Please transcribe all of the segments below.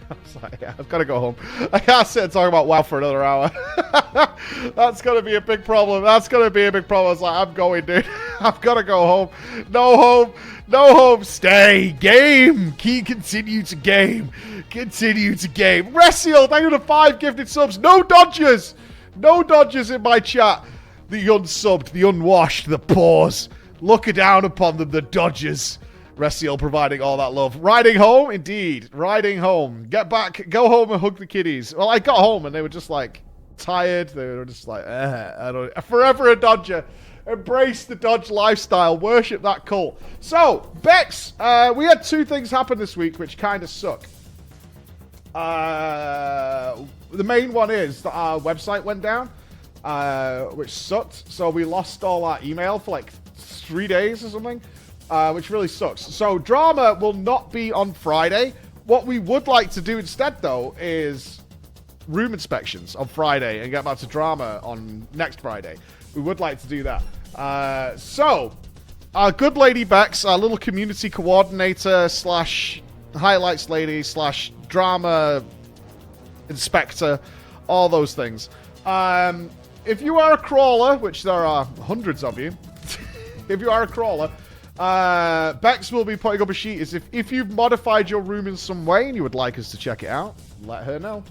was like, yeah, I've got to go home. I can't sit and talk about WoW for another hour. That's going to be a big problem. That's going to be a big problem. I was like, I'm going, dude. I've got to go home. No home. No home. Stay. Game. Continue to game. Continue to game. Resiel, thank you for the 5 gifted subs. No dodgers. No dodgers in my chat. The unsubbed, the unwashed, the pores. Looking down upon them, the dodgers. Resiel providing all that love. Riding home? Indeed. Riding home. Get back. Go home and hug the kiddies. Well, I got home and they were just like tired. They were just like, I don't. Forever a dodger. Embrace the dodge lifestyle. Worship that cult. So, Bex, we had 2 things happen this week which kind of suck. The main one is that our website went down, which sucked. So we lost all our email for like 3 days or something. Which really sucks. So drama will not be on Friday. What we would like to do instead, though, is room inspections on Friday and get back to drama on next Friday. We would like to do that. So, our good lady Bex, our little community coordinator / highlights lady / drama inspector, all those things. If you are a crawler, which there are hundreds of you, if you are a crawler, Bex will be putting up a sheet as if you've modified your room in some way and you would like us to check it out, let her know.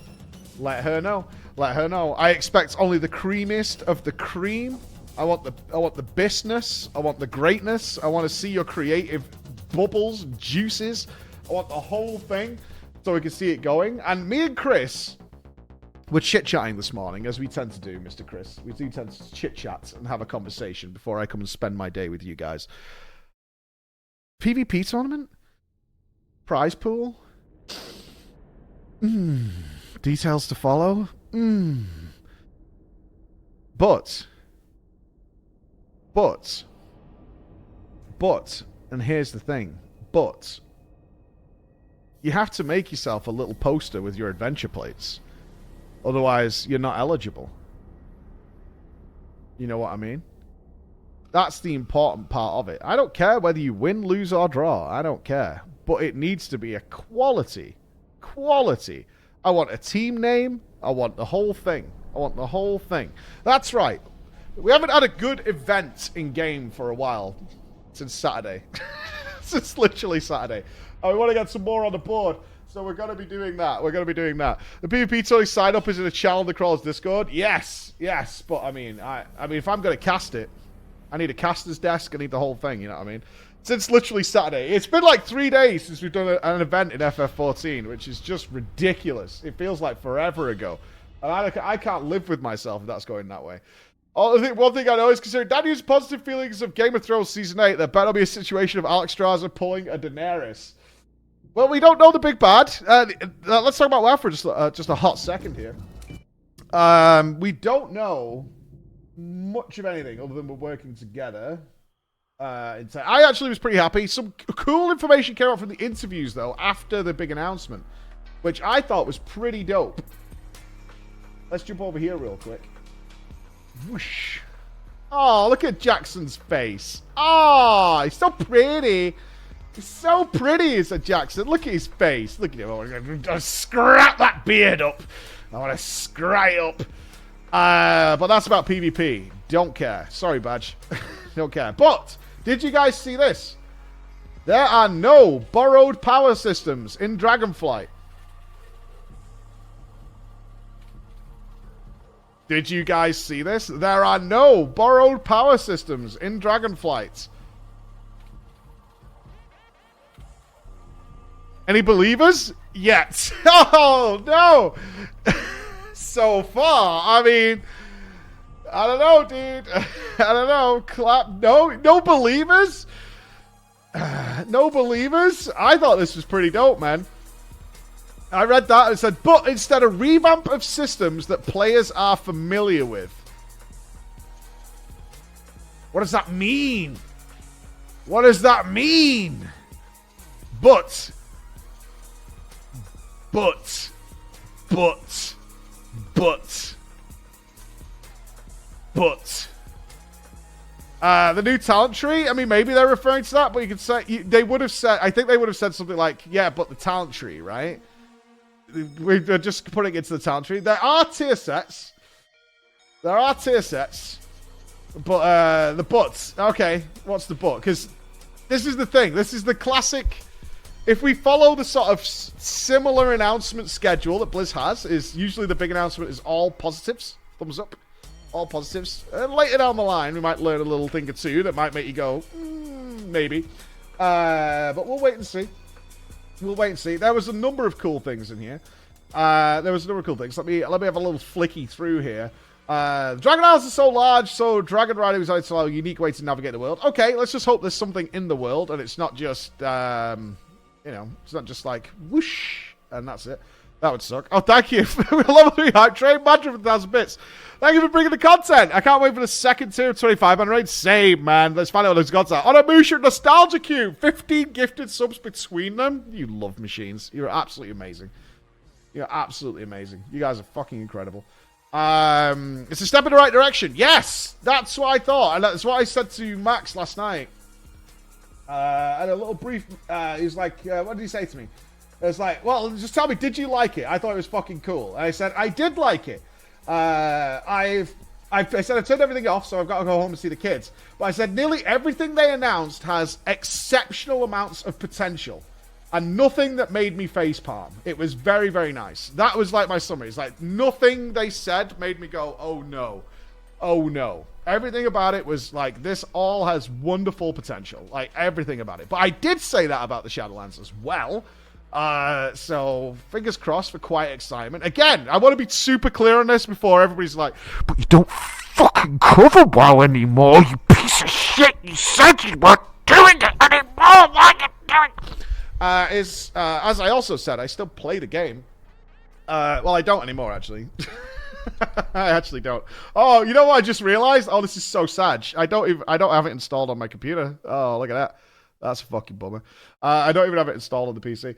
Let her know. Let her know. I expect only the creamiest of the cream. I want the business. I want the greatness. I want to see your creative bubbles, juices. I want the whole thing so we can see it going. And me and Chris were chit-chatting this morning, as we tend to do, Mr. Chris. We do tend to chit-chat and have a conversation before I come and spend my day with you guys. PvP tournament? Prize pool? Details to follow? But, and here's the thing, but, you have to make yourself a little poster with your adventure plates. Otherwise, you're not eligible. You know what I mean? That's the important part of it. I don't care whether you win, lose, or draw. I don't care. But it needs to be a quality. Quality. I want a team name. I want the whole thing. I want the whole thing. That's right. We haven't had a good event in game for a while. Since Saturday. Since literally Saturday. And we want to get some more on the board. So we're going to be doing that. We're going to be doing that. The PvP totally sign up is in a channel in the Crawlers Discord. Yes. Yes. But I mean, if I'm going to cast it, I need a caster's desk. I need the whole thing. You know what I mean? Since literally Saturday. It's been like 3 days since we've done an event in FF14, which is just ridiculous. It feels like forever ago. And I can't live with myself if that's going that way. One thing I know is considering Daniel's positive feelings of Game of Thrones Season 8, there better be a situation of Alex Straza pulling a Daenerys. Well, we don't know the big bad. Let's talk about WoW for just a hot second here. We don't know much of anything other than we're working together. I actually was pretty happy. Some cool information came out from the interviews, though, after the big announcement, which I thought was pretty dope. Let's jump over here real quick. Whoosh. Oh, look at Jackson's face. Oh, he's so pretty. He's so pretty, is a Jackson. Look at his face. Look at him. I'm going to scrap that beard up. I want to scry it up. But that's about PvP. Don't care. Sorry, Badge. Don't care. But, did you guys see this? There are no borrowed power systems in Dragonflight. Did you guys see this? There are no borrowed power systems in Dragonflight. Any believers? Yet. Oh, no. So far, I mean, I don't know, dude. I don't know. No believers? No believers? I thought this was pretty dope, man. I read that and it said, but instead a revamp of systems that players are familiar with. What does that mean? What does that mean? But the new talent tree, I mean, maybe they're referring to that, but you could say, they would have said, I think they would have said something like, yeah, but the talent tree, right? we're just putting it into the talent tree. There are tier sets. But the buts. Okay, what's the but? Because this is the thing. This is the classic. If we follow the sort of similar announcement schedule that Blizz has, is usually the big announcement is all positives. Thumbs up. All positives. Later down the line, we might learn a little thing or two that might make you go, maybe. But we'll wait and see. There was a number of cool things in here. Let me have a little flicky through here. The Dragon Isles are so large, so Dragon Riding is also a unique way to navigate the world. Okay, let's just hope there's something in the world, and it's not just, it's not just like, whoosh, and that's it. That would suck. Oh, thank you. Level 3 hype train. Madrid for 1,000 bits. Thank you for bringing the content. I can't wait for the second tier of 25 man raid. Same, man. Let's find out what those gods are. On a Musha Nostalgia Cube. 15 gifted subs between them. You love machines. You're absolutely amazing. You're absolutely amazing. You guys are fucking incredible. It's a step in the right direction. Yes! That's what I thought. And that's what I said to Max last night. And a little brief, he was like, what did he say to me? It was like, well, just tell me, did you like it? I thought it was fucking cool. And I said, I did like it. I said I turned everything off, so I've got to go home and see the kids. But I said nearly everything they announced has exceptional amounts of potential. And nothing that made me facepalm. It was very, very nice. That was like my summary. It's like nothing they said made me go, oh no. Oh no. Everything about it was like, this all has wonderful potential. Like, everything about it. But I did say that about the Shadowlands as well. So, fingers crossed for quiet excitement. Again, I want to be super clear on this before everybody's like, but you don't fucking cover WoW anymore, you piece of shit. You said you weren't doing it anymore. Why are you doing it? As I also said, I still play the game. Well, I don't anymore, actually. I actually don't. Oh, you know what I just realized? Oh, this is so sad. I don't have it installed on my computer. Oh, look at that. That's a fucking bummer. I don't even have it installed on the PC.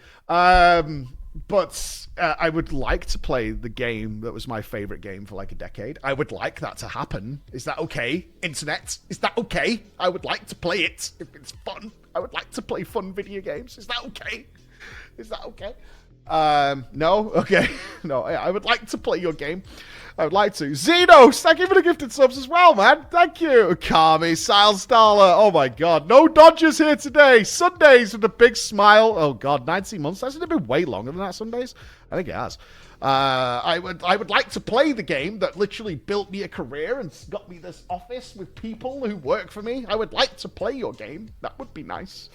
But I would like to play the game that was my favorite game for like a decade. I would like that to happen. Is that okay? Internet? Is that okay? I would like to play it if it's fun. I would like to play fun video games. Is that okay? Is that okay? No? Okay. No, I would like to play your game. I would like to. Xenos, thank you for the gifted subs as well, man. Thank you. Kami, Silestaller. Oh my god. No Dodgers here today. Sundays with a big smile. Oh god, 19 months. Hasn't it been way longer than that, Sundays? I think it has. I would like to play the game that literally built me a career and got me this office with people who work for me. I would like to play your game. That would be nice.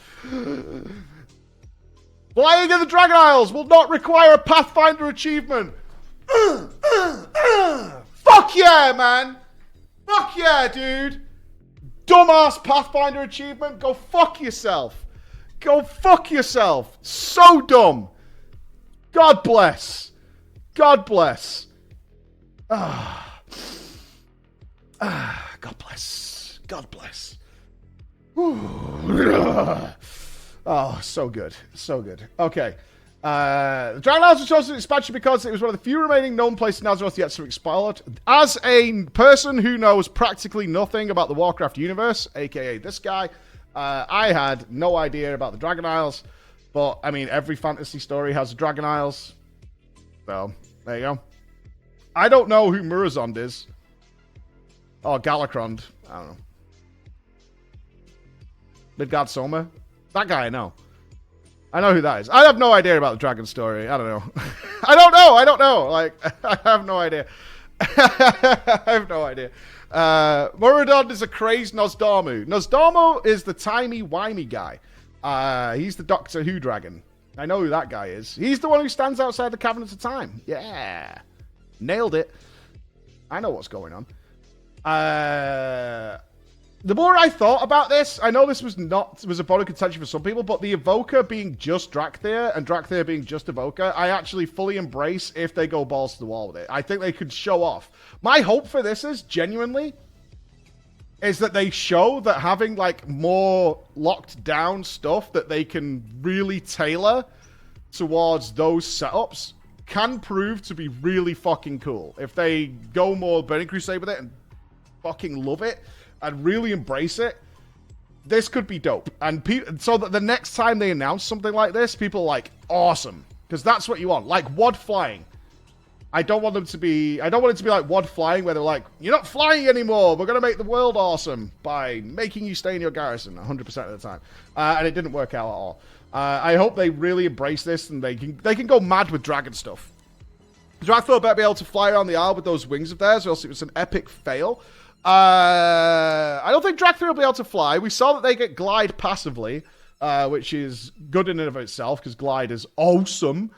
Flying in the Dragon Isles will not require a Pathfinder achievement. Fuck yeah, man. Fuck yeah, dude. Dumbass Pathfinder achievement. Go fuck yourself. Go fuck yourself. So dumb. God bless. God bless. God bless. God bless. Oh, so good. So good. Okay. The Dragon Isles was chosen expansion because it was one of the few remaining known places in Azeroth yet to explore. As a person who knows practically nothing about the Warcraft universe, aka this guy, I had no idea about the Dragon Isles. But, I mean, every fantasy story has Dragon Isles. So, there you go. I don't know who Murazond is. Oh, Galacrond. I don't know. Midgard Soma? That guy I know. I know who that is. I have no idea about the dragon story. I don't know. I don't know. Like, I have no idea. I have no idea. Muradon is a crazed Nosdamu. Nosdamu is the timey-wimey guy. He's the Doctor Who dragon. I know who that guy is. He's the one who stands outside the Cabinet of Time. Yeah. Nailed it. I know what's going on. The more I thought about this, I know this was a bone of contention for some people, but the Evoker being just Drakthir and Drakthir being just Evoker, I actually fully embrace if they go balls to the wall with it. I think they could show off. My hope for this is, genuinely, is that they show that having, like, more locked down stuff that they can really tailor towards those setups can prove to be really fucking cool. If they go more Burning Crusade with it and fucking love it, and really embrace it, this could be dope. And so that the next time they announce something like this, people are like, awesome. Because that's what you want. Like WoD flying. I don't want it to be like WoD flying where they're like, you're not flying anymore. We're going to make the world awesome by making you stay in your garrison 100% of the time. And it didn't work out at all. I hope they really embrace this and they can go mad with dragon stuff. Dragthor better be able to fly around the Isle with those wings of theirs, or else it was an epic fail. I don't think Dragthor will be able to fly. We saw that they get glide passively, which is good in and of itself, because glide is awesome.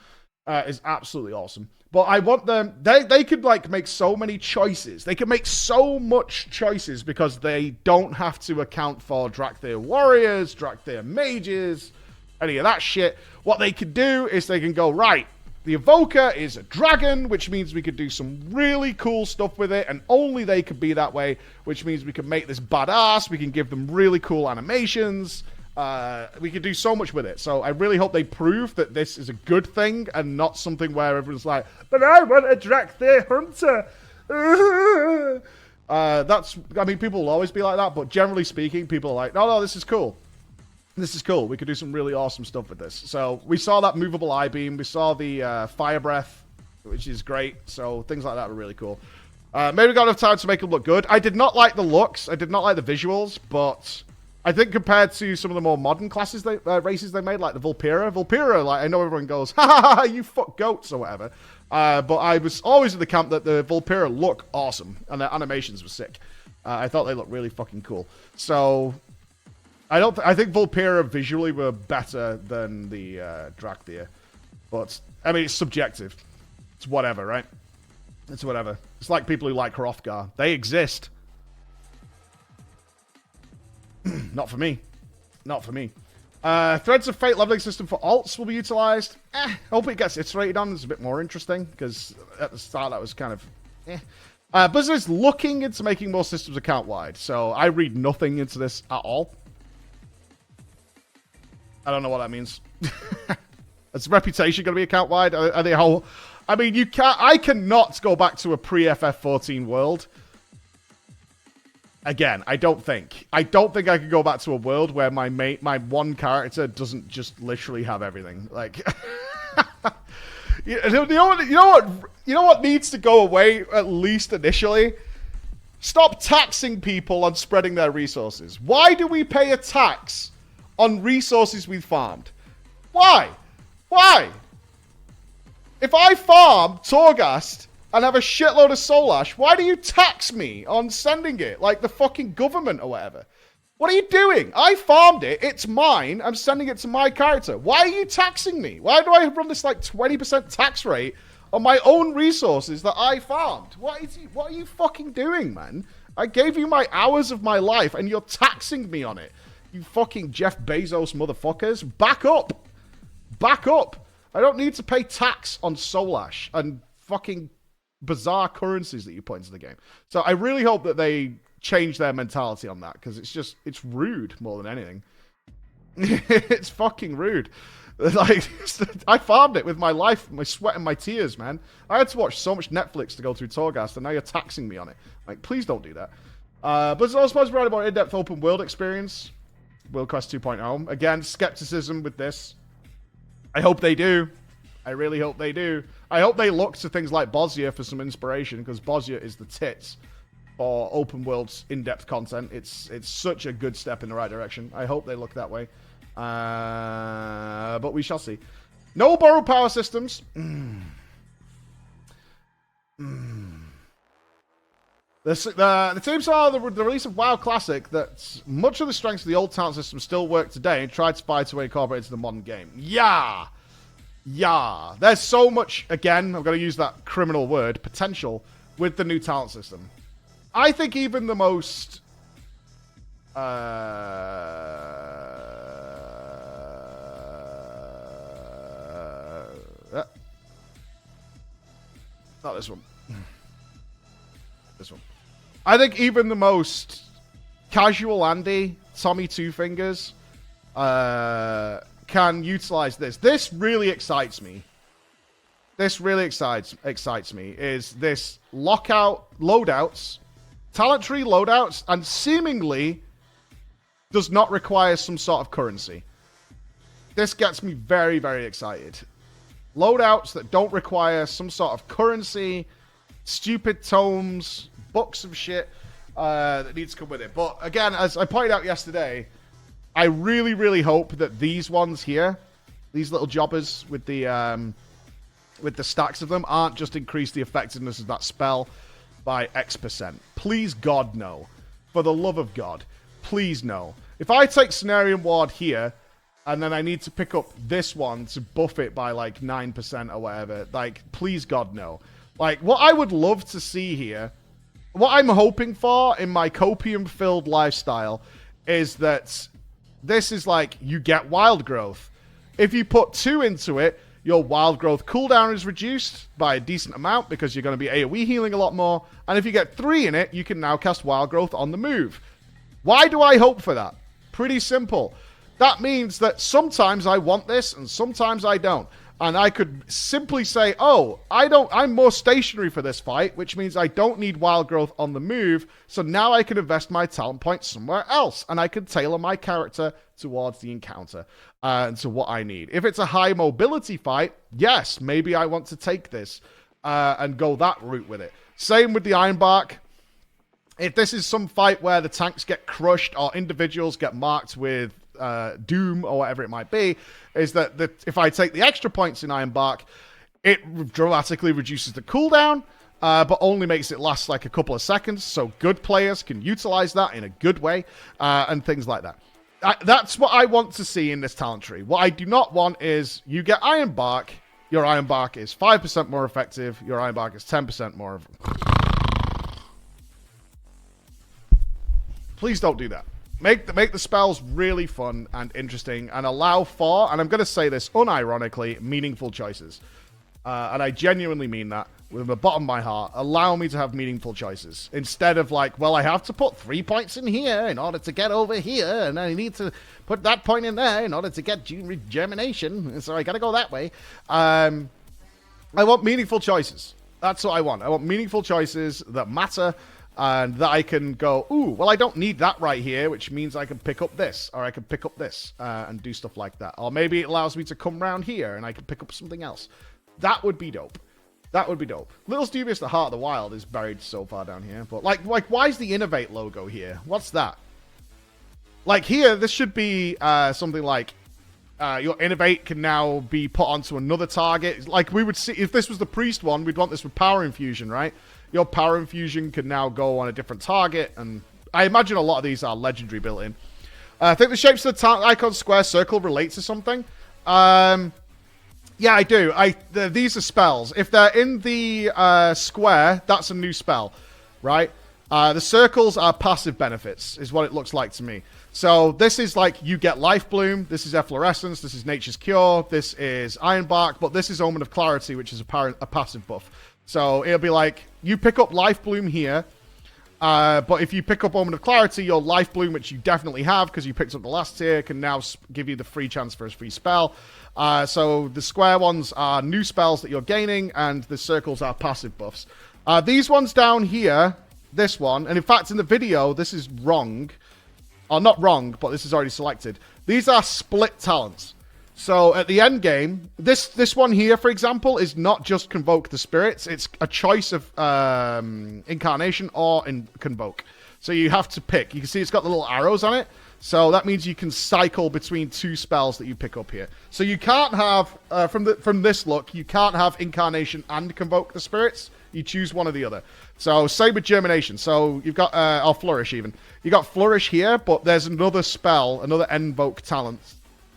Is absolutely awesome. But I want them... They could, like, make so many choices. They could make so much choices because they don't have to account for Dragthor warriors, Dragthor mages, any of that shit. What they could do is they can go, right, the Evoker is a dragon, which means we could do some really cool stuff with it, and only they could be that way, which means we can make this badass, we can give them really cool animations, we could do so much with it. So I really hope they prove that this is a good thing, and not something where everyone's like, but I want a Dragthor hunter! People will always be like that, but generally speaking, people are like, no, this is cool. This is cool. We could do some really awesome stuff with this. So we saw that movable eye beam. We saw the fire breath, which is great. So things like that were really cool. Maybe we got enough time to make them look good. I did not like the looks. I did not like the visuals, but I think compared to some of the more modern classes, races they made, like the Vulpera, like I know everyone goes, ha ha ha, you fuck goats or whatever. But I was always in the camp that the Vulpera look awesome and their animations were sick. I thought they looked really fucking cool. So I think Vulpera visually were better than the Dragthor. But, I mean, it's subjective. It's whatever, right? It's whatever. It's like people who like Hrothgar. They exist. Not for me. Not for me. Threads of Fate leveling system for alts will be utilized. Hope it gets iterated on. It's a bit more interesting, because at the start that was kind of... Blizzard is looking into making more systems account-wide, so I read nothing into this at all. I don't know what that means. Is reputation going to be account-wide? Are they whole... I mean, you can't... I cannot go back to a pre-FF14 world. Again, I don't think. I don't think I could go back to a world where my one character doesn't just literally have everything. Like... you know what needs to go away, at least initially? Stop taxing people on spreading their resources. Why do we pay a tax on resources we've farmed? Why? Why? If I farm Torghast and have a shitload of soul ash, why do you tax me on sending it? Like the fucking government or whatever. What are you doing? I farmed it. It's mine. I'm sending it to my character. Why are you taxing me? Why do I run this like 20% tax rate on my own resources that I farmed? What are you fucking doing, man? I gave you my hours of my life and you're taxing me on it. You fucking Jeff Bezos motherfuckers. Back up. Back up. I don't need to pay tax on soul ash and fucking bizarre currencies that you put into the game. So I really hope that they change their mentality on that, because it's rude more than anything. It's fucking rude. Like, I farmed it with my life, my sweat and my tears, man. I had to watch so much Netflix to go through Torghast, and now you're taxing me on it. Like, please don't do that. But it's also supposed to be right about in-depth open world experience. World Quest 2.0. Again, skepticism with this. I hope they do. I really hope they do. I hope they look to things like Bosnia for some inspiration, because Bosnia is the tits for open world in-depth content. It's such a good step in the right direction. I hope they look that way. But we shall see. No borrowed power systems. The team saw the release of WoW Classic that much of the strengths of the old talent system still work today and tried to find a way to incorporate into the modern game. Yeah! Yeah. There's so much, again, I'm going to use that criminal word, potential, with the new talent system. I think even the most... not this one. This one. I think even the most casual Andy, Tommy Two Fingers, can utilize this. This really excites me. This really excites me, is this loadouts, talent tree loadouts, and seemingly does not require some sort of currency. This gets me very, very excited. Loadouts that don't require some sort of currency, stupid tomes, books of shit that needs to come with it. But again, as I pointed out yesterday, I really, really hope that these ones here, these little jobbers with the stacks of them, aren't just increase the effectiveness of that spell by X%. Please, God, no. For the love of God, please no. If I take Cenarian Ward here, and then I need to pick up this one to buff it by like 9% or whatever, like, please, God, no. Like, what I would love to see here, what I'm hoping for in my copium-filled lifestyle is that this is like, you get wild growth. If you put 2 into it, your wild growth cooldown is reduced by a decent amount because you're going to be AoE healing a lot more. And if you get 3 in it, you can now cast wild growth on the move. Why do I hope for that? Pretty simple. That means that sometimes I want this and sometimes I don't. And I could simply say, oh, I'm more stationary for this fight, which means I don't need wild growth on the move. So now I can invest my talent points somewhere else. And I can tailor my character towards the encounter and to what I need. If it's a high mobility fight, yes, maybe I want to take this and go that route with it. Same with the Ironbark. If this is some fight where the tanks get crushed or individuals get marked with Doom or whatever it might be, is that if I take the extra points in Ironbark, it dramatically reduces the cooldown, but only makes it last like a couple of seconds, so good players can utilize that in a good way, and things like that. That's what I want to see in this talent tree. What I do not want is you get Ironbark, your Ironbark is 5% more effective, your Ironbark is 10% more Please don't do that. Make the spells really fun and interesting and allow for, and I'm going to say this unironically, meaningful choices. And I genuinely mean that with the bottom of my heart. Allow me to have meaningful choices. Instead of like, well, I have to put 3 points in here in order to get over here, and I need to put that point in there in order to get germination, so I got to go that way. I want meaningful choices. That's what I want. I want meaningful choices that matter. And that I can go, ooh, well, I don't need that right here, which means I can pick up this, or I can pick up this, and do stuff like that. Or maybe it allows me to come around here, and I can pick up something else. That would be dope. That would be dope. Little dubious the Heart of the Wild is buried so far down here. But, like why is the Innovate logo here? What's that? Like, here, this should be something like, your Innovate can now be put onto another target. Like, we would see, if this was the Priest one, we'd want this with Power Infusion, right? Your Power Infusion can now go on a different target, and I imagine a lot of these are legendary built in. I think the shapes of the icon square circle relate to something. Yeah, I do. These are spells. If they're in the square, that's a new spell, right? The circles are passive benefits, is what it looks like to me. So this is like, you get Life Bloom, this is Efflorescence, this is Nature's Cure, this is Ironbark, but this is Omen of Clarity, which is a passive buff. So it'll be like, you pick up Life Bloom here, but if you pick up Omen of Clarity, your Life Bloom, which you definitely have because you picked up the last tier, can now give you the free chance for a free spell. So the square ones are new spells that you're gaining, and the circles are passive buffs. These ones down here, this one, and in fact in the video, this is wrong. Or not wrong, but this is already selected. These are split talents. So at the end game, this one here, for example, is not just Convoke the Spirits. It's a choice of Incarnation or Convoke. So you have to pick. You can see it's got the little arrows on it. So that means you can cycle between 2 spells that you pick up here. So you can't have, from this look, you can't have Incarnation and Convoke the Spirits. You choose one or the other. So same with Germination. So you've got, or Flourish even. You got Flourish here, but there's another spell, another Invoke talent.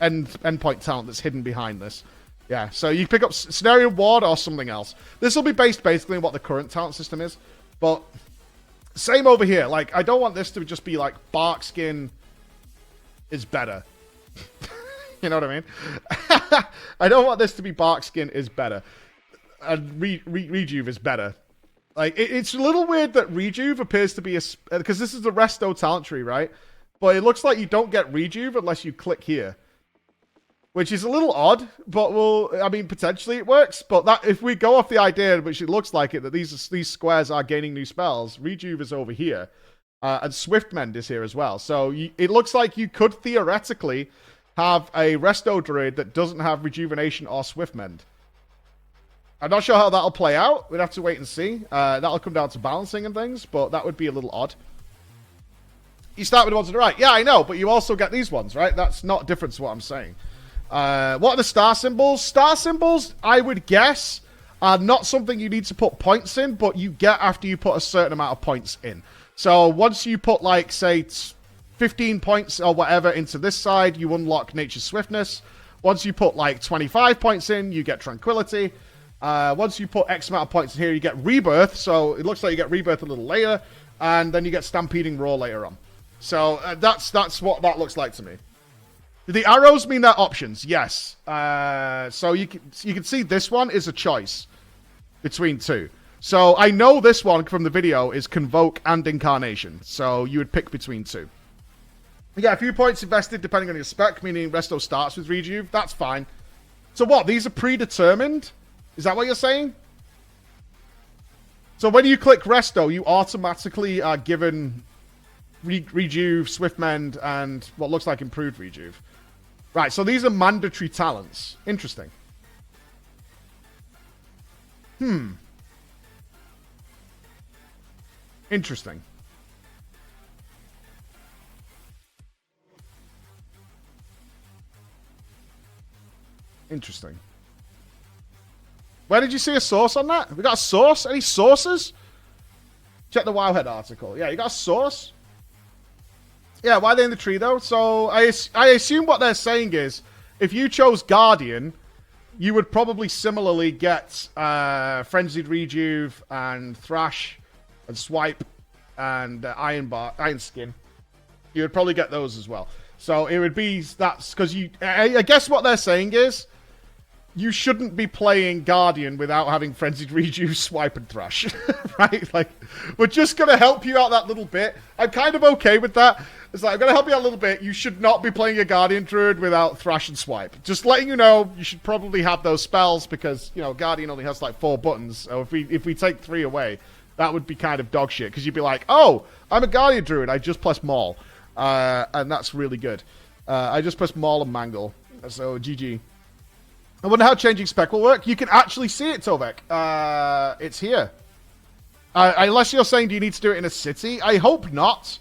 Endpoint talent that's hidden behind this. Yeah, so you pick up Cenarian Ward or something else. This will be based basically on what the current talent system is. But same over here. Like, I don't want this to just be like Bark Skin is better. You know what I mean? I don't want this to be Bark Skin is better. And Rejuve is better. Like, it's a little weird that Rejuve appears to be a... Because this is the Resto talent tree, right? But it looks like you don't get Rejuve unless you click here. Which is a little odd, but I mean, potentially it works. But that, if we go off the idea, which it looks like it, that these squares are gaining new spells, Rejuve is over here. And Swiftmend is here as well. So it looks like you could theoretically have a Resto Druid that doesn't have Rejuvenation or Swiftmend. I'm not sure how that'll play out. We'd have to wait and see. That'll come down to balancing and things, but that would be a little odd. You start with the ones on the right. Yeah, I know, but you also get these ones, right? That's not different to what I'm saying. What are the star symbols? Star symbols, I would guess, are not something you need to put points in, but you get after you put a certain amount of points in. So once you put, like, say, 15 points or whatever into this side, you unlock Nature's Swiftness. Once you put, like, 25 points in, you get Tranquility. Once you put X amount of points in here, you get Rebirth. So it looks like you get Rebirth a little later. And then you get Stampeding Roar later on. So that's what that looks like to me. The arrows mean they're options, yes. So you can see this one is a choice between two. So I know this one from the video is Convoke and Incarnation. So you would pick between two. You get a few points invested depending on your spec, meaning Resto starts with Rejuve. That's fine. So what? These are predetermined? Is that what you're saying? So when you click Resto, you automatically are given Rejuve, Swift Mend, and what looks like improved Rejuve. Right, so these are mandatory talents. Interesting. Interesting. Interesting. Where did you see a source on that? We got a source? Any sources? Check the Wowhead article. Yeah, you got a source? Yeah, why are they in the tree, though? So, I assume what they're saying is, if you chose Guardian, you would probably similarly get Frenzied Rejuve and Thrash and Swipe and Iron Skin. You would probably get those as well. So, it would be... That's because you... I guess what they're saying is, you shouldn't be playing Guardian without having Frenzied Rejuve, Swipe, and Thrash. Right? Like, we're just going to help you out that little bit. I'm kind of okay with that. It's like, I'm going to help you out a little bit. You should not be playing a Guardian Druid without Thrash and Swipe. Just letting you know, you should probably have those spells because, you know, Guardian only has like 4 buttons. So if we take 3 away, that would be kind of dog shit. Because you'd be like, oh, I'm a Guardian Druid. I just press Maul. And that's really good. I just press Maul and Mangle. So, GG. I wonder how changing spec will work. You can actually see it, Tovek. It's here. Unless you're saying, do you need to do it in a city? I hope not.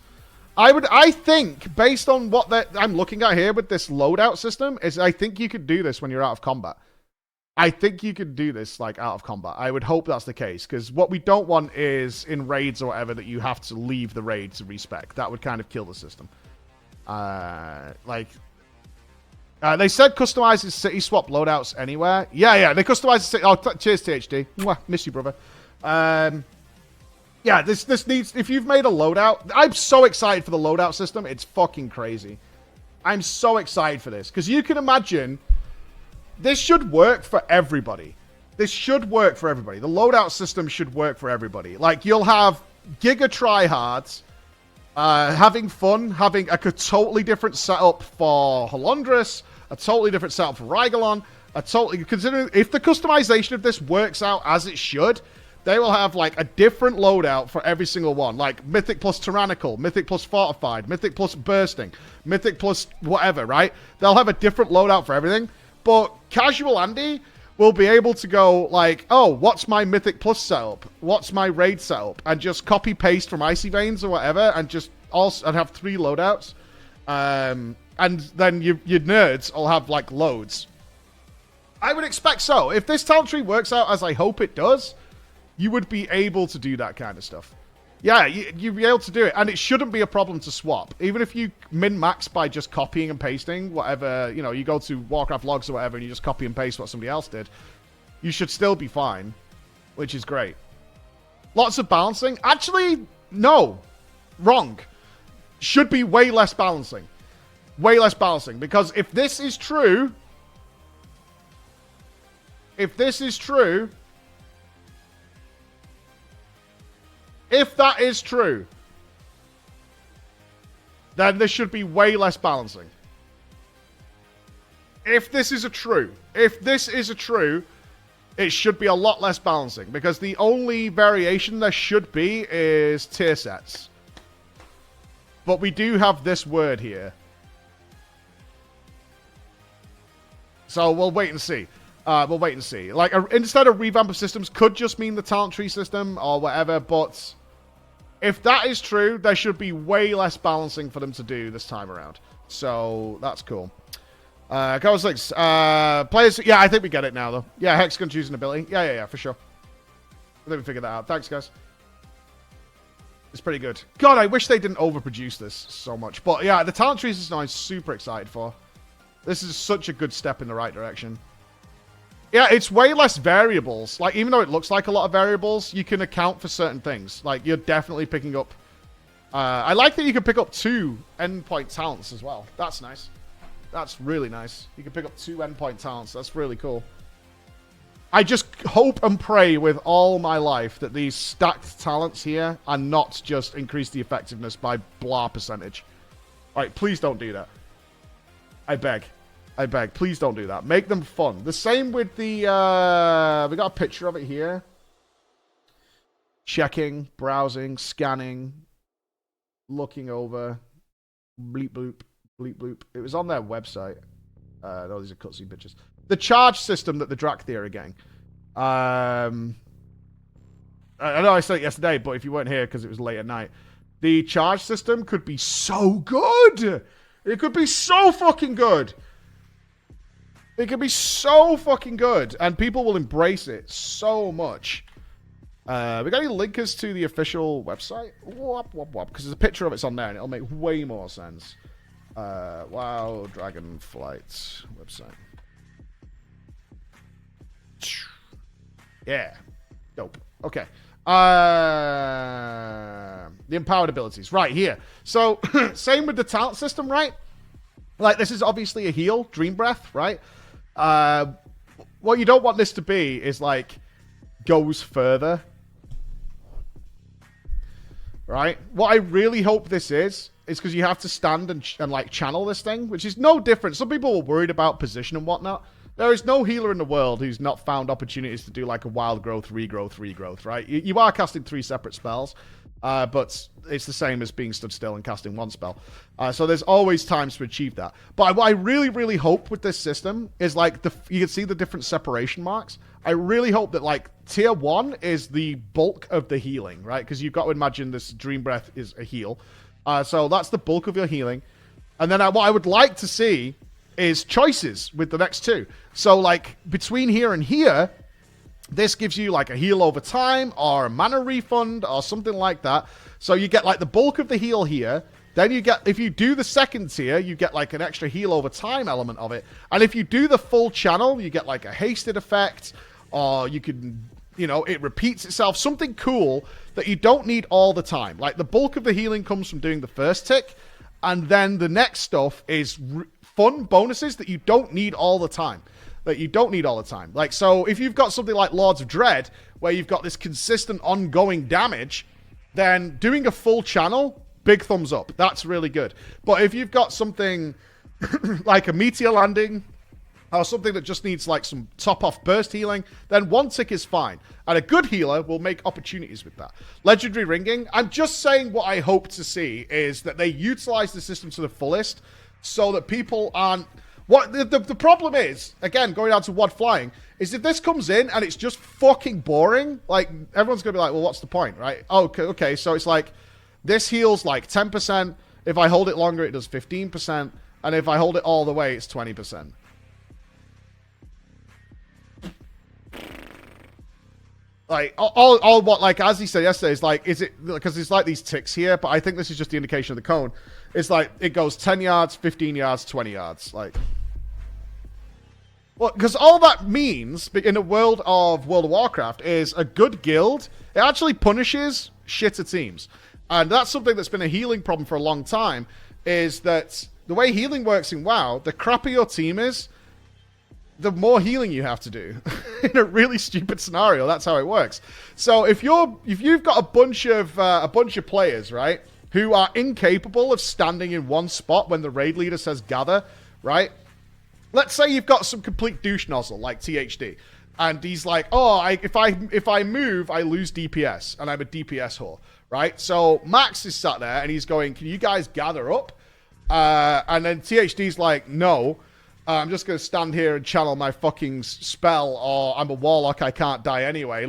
I think, based on what I'm looking at here with this loadout system, is I think you could do this when you're out of combat. I think you could do this, like, out of combat. I would hope that's the case, because what we don't want is, in raids or whatever, that you have to leave the raid to respec. That would kind of kill the system. They said customizes city swap loadouts anywhere. Yeah, they customize the city. Oh, cheers, THD. Mwah, miss you, brother. Yeah, this needs... If you've made a loadout... I'm so excited for the loadout system. It's fucking crazy. I'm so excited for this. Because you can imagine... This should work for everybody. This should work for everybody. The loadout system should work for everybody. Like, you'll have giga tryhards... having fun, having a totally different setup for Halondrus, a totally different setup for Rygalon, considering if the customization of this works out as it should, they will have like a different loadout for every single one, like Mythic plus Tyrannical, Mythic plus Fortified, Mythic plus Bursting, Mythic plus whatever, right? They'll have a different loadout for everything, but Casual Andy will be able to go like, oh, what's my Mythic Plus setup? What's my raid setup? And just copy paste from Icy Veins or whatever, and just also have 3 loadouts. And then your nerds will have like loads. I would expect so. If this talent tree works out as I hope it does, you would be able to do that kind of stuff. Yeah, you'd be able to do it, and it shouldn't be a problem to swap. Even if you min-max by just copying and pasting whatever, you know, you go to Warcraft logs or whatever, and you just copy and paste what somebody else did, you should still be fine, which is great. Lots of balancing? Actually, no. Wrong. Should be way less balancing. Way less balancing, because if this is true... If this is true... If that is true, then there should be way less balancing. If this is a true, it should be a lot less balancing, because the only variation there should be is tier sets. But we do have this word here. So we'll wait and see. We'll wait and see. Like, instead of revamp of systems could just mean the talent tree system or whatever, but if that is true, there should be way less balancing for them to do this time around. So, that's cool. Go 6. Players, yeah, I think we get it now, though. Yeah, Hexagon choosing ability. Yeah, for sure. I think we figured that out. Thanks, guys. It's pretty good. God, I wish they didn't overproduce this so much. But yeah, the talent tree system I'm super excited for. This is such a good step in the right direction. Yeah, it's way less variables. Like, even though it looks like a lot of variables, you can account for certain things. Like, you're definitely picking up... I like that you can pick up 2 endpoint talents as well. That's nice. That's really nice. You can pick up 2 endpoint talents. That's really cool. I just hope and pray with all my life that these stacked talents here are not just increase the effectiveness by blah percentage. Alright, please don't do that. I beg. I beg. Please don't do that. Make them fun. The same with the... we got a picture of it here. Checking, browsing, scanning, looking over. Bleep bloop. Bleep bloop. It was on their website. No, these are cutscene pictures. The charge system that the Drakthir are getting. I know I said it yesterday, but if you weren't here because it was late at night, the charge system could be so good. It could be so fucking good. It could be so fucking good, and people will embrace it so much. We got any linkers to the official website? Because there's a picture of it's on there, and it'll make way more sense. WoW Dragonflight website. Yeah. Dope. Okay. The empowered abilities. Right, here. So, same with the talent system, right? Like, this is obviously a heal, Dream Breath, right? What you don't want this to be is, like, goes further. Right? What I really hope this is because you have to stand and like, channel this thing, which is no different. Some people were worried about position and whatnot. There is no healer in the world who's not found opportunities to do like a wild growth, regrowth, right? You are casting 3 separate spells, but it's the same as being stood still and casting 1 spell. So there's always times to achieve that. But what I really, really hope with this system is like you can see the different separation marks. I really hope that like tier 1 is the bulk of the healing, right? Because you've got to imagine this Dream Breath is a heal. So that's the bulk of your healing. And then what I would like to see is choices with the next 2. So, like, between here and here, this gives you, like, a heal over time or a mana refund or something like that. So you get, like, the bulk of the heal here. Then you get, if you do the second tier, you get, like, an extra heal over time element of it. And if you do the full channel, you get, like, a hasted effect, or you can, you know, it repeats itself. Something cool that you don't need all the time. Like, the bulk of the healing comes from doing the first tick, and then the next stuff is fun bonuses that you don't need all the time. Like, so if you've got something like Lords of Dread, where you've got this consistent ongoing damage, then doing a full channel, big thumbs up. That's really good. But if you've got something like a Meteor Landing, or something that just needs like some top-off burst healing, then 1 tick is fine. And a good healer will make opportunities with that. Legendary Ringing, I'm just saying what I hope to see is that they utilize the system to the fullest, so that people aren't... What the problem is, again, going down to WoD flying, is if this comes in and it's just fucking boring, like, everyone's going to be like, well, what's the point, right? Okay, so it's like, this heals like 10%, if I hold it longer, it does 15%, and if I hold it all the way, it's 20%. Like, all what, like, as he said yesterday, is like, is it, because there's like these ticks here, but I think this is just the indication of the cone. It's like, it goes 10 yards, 15 yards, 20 yards, like. Well, because all that means, in a world of World of Warcraft, is a good guild, it actually punishes shitter teams. And that's something that's been a healing problem for a long time, is that the way healing works in WoW, the crappier your team is, the more healing you have to do. In a really stupid scenario, that's how it works. So if you've got a bunch of players, right, who are incapable of standing in one spot when the raid leader says gather, right? Let's say you've got some complete douche nozzle like THD, and he's like, oh, if I move, I lose DPS, and I'm a DPS whore, right? So Max is sat there and he's going, can you guys gather up? And then THD's like, no. I'm just going to stand here and channel my fucking spell, or I'm a warlock, I can't die anyway.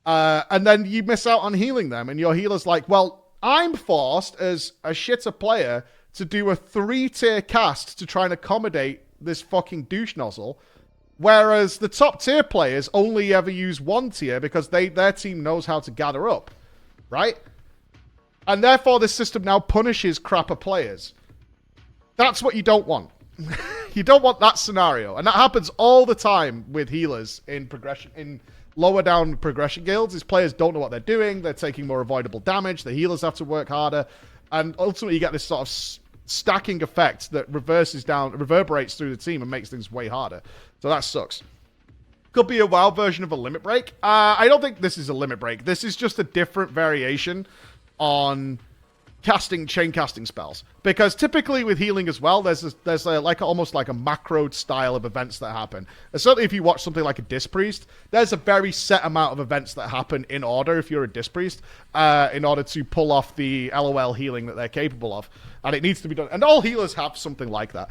And then you miss out on healing them, and your healer's like, well, I'm forced as a shitter player to do a 3-tier cast to try and accommodate this fucking douche nozzle, whereas the top tier players only ever use 1 tier because their team knows how to gather up, right? And therefore this system now punishes crapper players. That's what you don't want. You don't want that scenario. And that happens all the time with healers in progression, in lower down progression guilds. These players don't know what they're doing. They're taking more avoidable damage. The healers have to work harder. And ultimately you get this sort of stacking effect that reverberates through the team and makes things way harder. So that sucks. Could be a WoW version of a limit break. I don't think this is a limit break. This is just a different variation on chain casting spells, because typically with healing as well, there's almost like a macro style of events that happen. And certainly if you watch something like a Disc Priest, there's a very set amount of events that happen in order if you're a Disc Priest, in order to pull off the LOL healing that they're capable of, and it needs to be done. And all healers have something like that,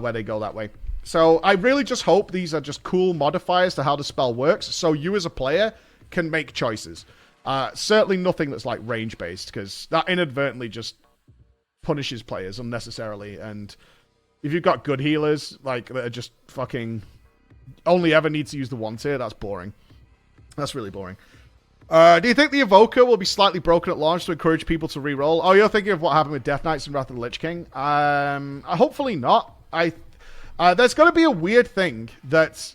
where they go that way. So I really just hope these are just cool modifiers to how the spell works, so you as a player can make choices. Certainly nothing that's like range based, because that inadvertently just punishes players unnecessarily. And if you've got good healers like that are just fucking only ever need to use the 1 tier, that's boring. That's really boring. Do you think the Evoker will be slightly broken at launch to encourage people to reroll? Oh, you're thinking of what happened with Death Knights and Wrath of the Lich King? Hopefully not. There's going to be a weird thing that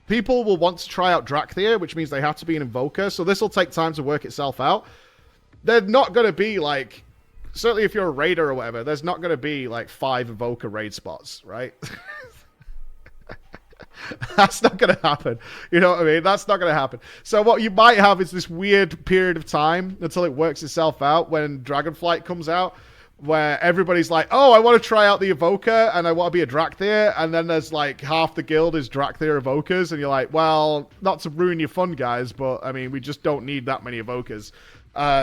people will want to try out Drakthir, which means they have to be an Invoker, so this will take time to work itself out. They're not going to be, like... Certainly if you're a Raider or whatever, there's not going to be, like, 5 Evoker raid spots, right? That's not going to happen. You know what I mean? That's not going to happen. So what you might have is this weird period of time until it works itself out when Dragonflight comes out, where everybody's like, oh, I want to try out the Evoker, and I want to be a Drakthir, and then there's like half the guild is Drakthir Evokers, and you're like, well, not to ruin your fun, guys, but I mean, we just don't need that many Evokers.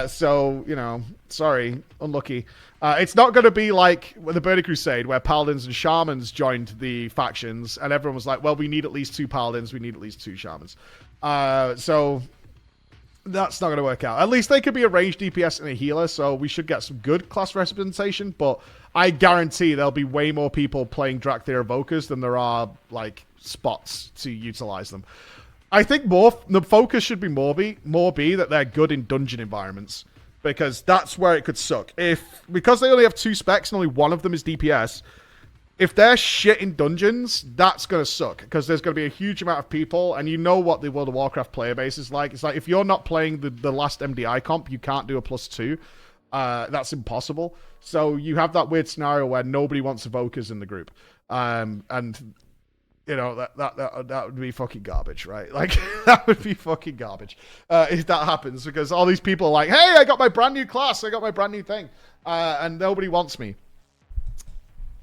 So, you know, sorry, unlucky. It's not going to be like the Burning Crusade, where Paladins and Shamans joined the factions, and everyone was like, well, we need at least 2 Paladins, we need at least 2 Shamans. So... that's not going to work out. At least they could be a ranged DPS and a healer, so we should get some good class representation, but I guarantee there'll be way more people playing Drakthir Evokers than there are, like, spots to utilize them. I think the focus should be more be that they're good in dungeon environments, because that's where it could suck. Because they only have 2 specs and only one of them is DPS, if they're shit in dungeons, that's going to suck, because there's going to be a huge amount of people, and you know what the World of Warcraft player base is like. It's like, if you're not playing the last MDI comp, you can't do a +2. That's impossible. So you have that weird scenario where nobody wants Evokers in the group. And, you know, that would be fucking garbage, right? Like, that would be fucking garbage if that happens, because all these people are like, hey, I got my brand new class, I got my brand new thing, and nobody wants me.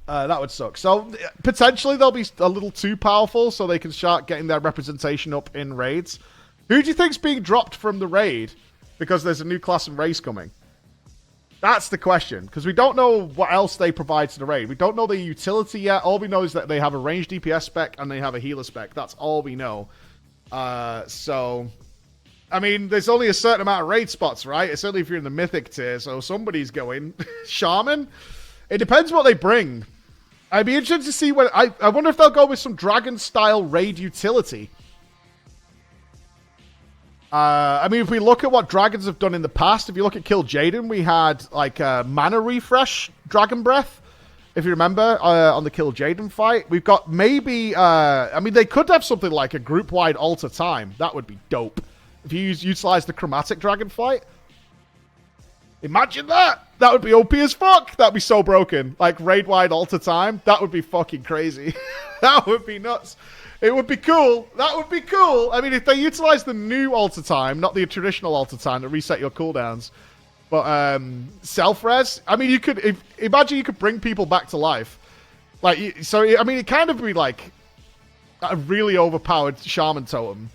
That would suck. So, potentially they'll be a little too powerful so they can start getting their representation up in raids. Who do you think's being dropped from the raid because there's a new class and race coming? That's the question, because we don't know what else they provide to the raid. We don't know the utility yet. All we know is that they have a ranged DPS spec and they have a healer spec. That's all we know. So, I mean, there's only a certain amount of raid spots, right? Certainly if you're in the Mythic tier, so somebody's going. Shaman? It depends what they bring. I'd be interested to see what... I wonder if they'll go with some Dragon-style raid utility. I mean, if we look at what Dragons have done in the past, if you look at Kill Jaden, we had, like, a mana refresh Dragon Breath, if you remember, on the Kill Jaden fight. We've got maybe... I mean, they could have something like a group-wide Alter Time. That would be dope. If you utilize the Chromatic Dragon fight... Imagine that! That would be OP as fuck! That'd be so broken. Like, raid-wide Alter Time. That would be fucking crazy. That would be nuts. It would be cool. That would be cool. I mean, if they utilize the new Alter Time, not the traditional Alter Time that reset your cooldowns, but self-res, I mean, you could... imagine you could bring people back to life. Like, so, I mean, it kind of be like a really overpowered Shaman Totem.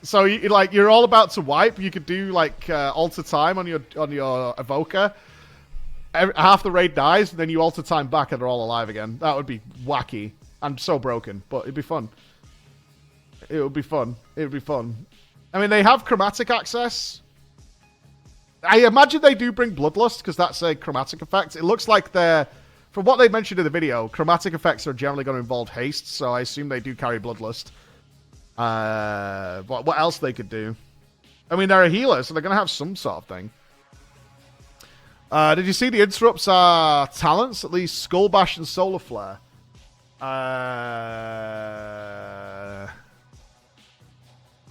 So, you're all about to wipe. You could do, like, Alter Time on your Evoker. half the raid dies, and then you alter time back and they're all alive again. That would be wacky and so broken, but it'd be fun. It would be fun. It would be fun. I mean, they have chromatic access. I imagine they do bring Bloodlust, because that's a chromatic effect. It looks like they're... From what they mentioned in the video, chromatic effects are generally going to involve haste, so I assume they do carry Bloodlust. What else they could do? I mean, they're a healer, so they're going to have some sort of thing. Did you see the interrupts are talents? At least Skull Bash and Solar Flare.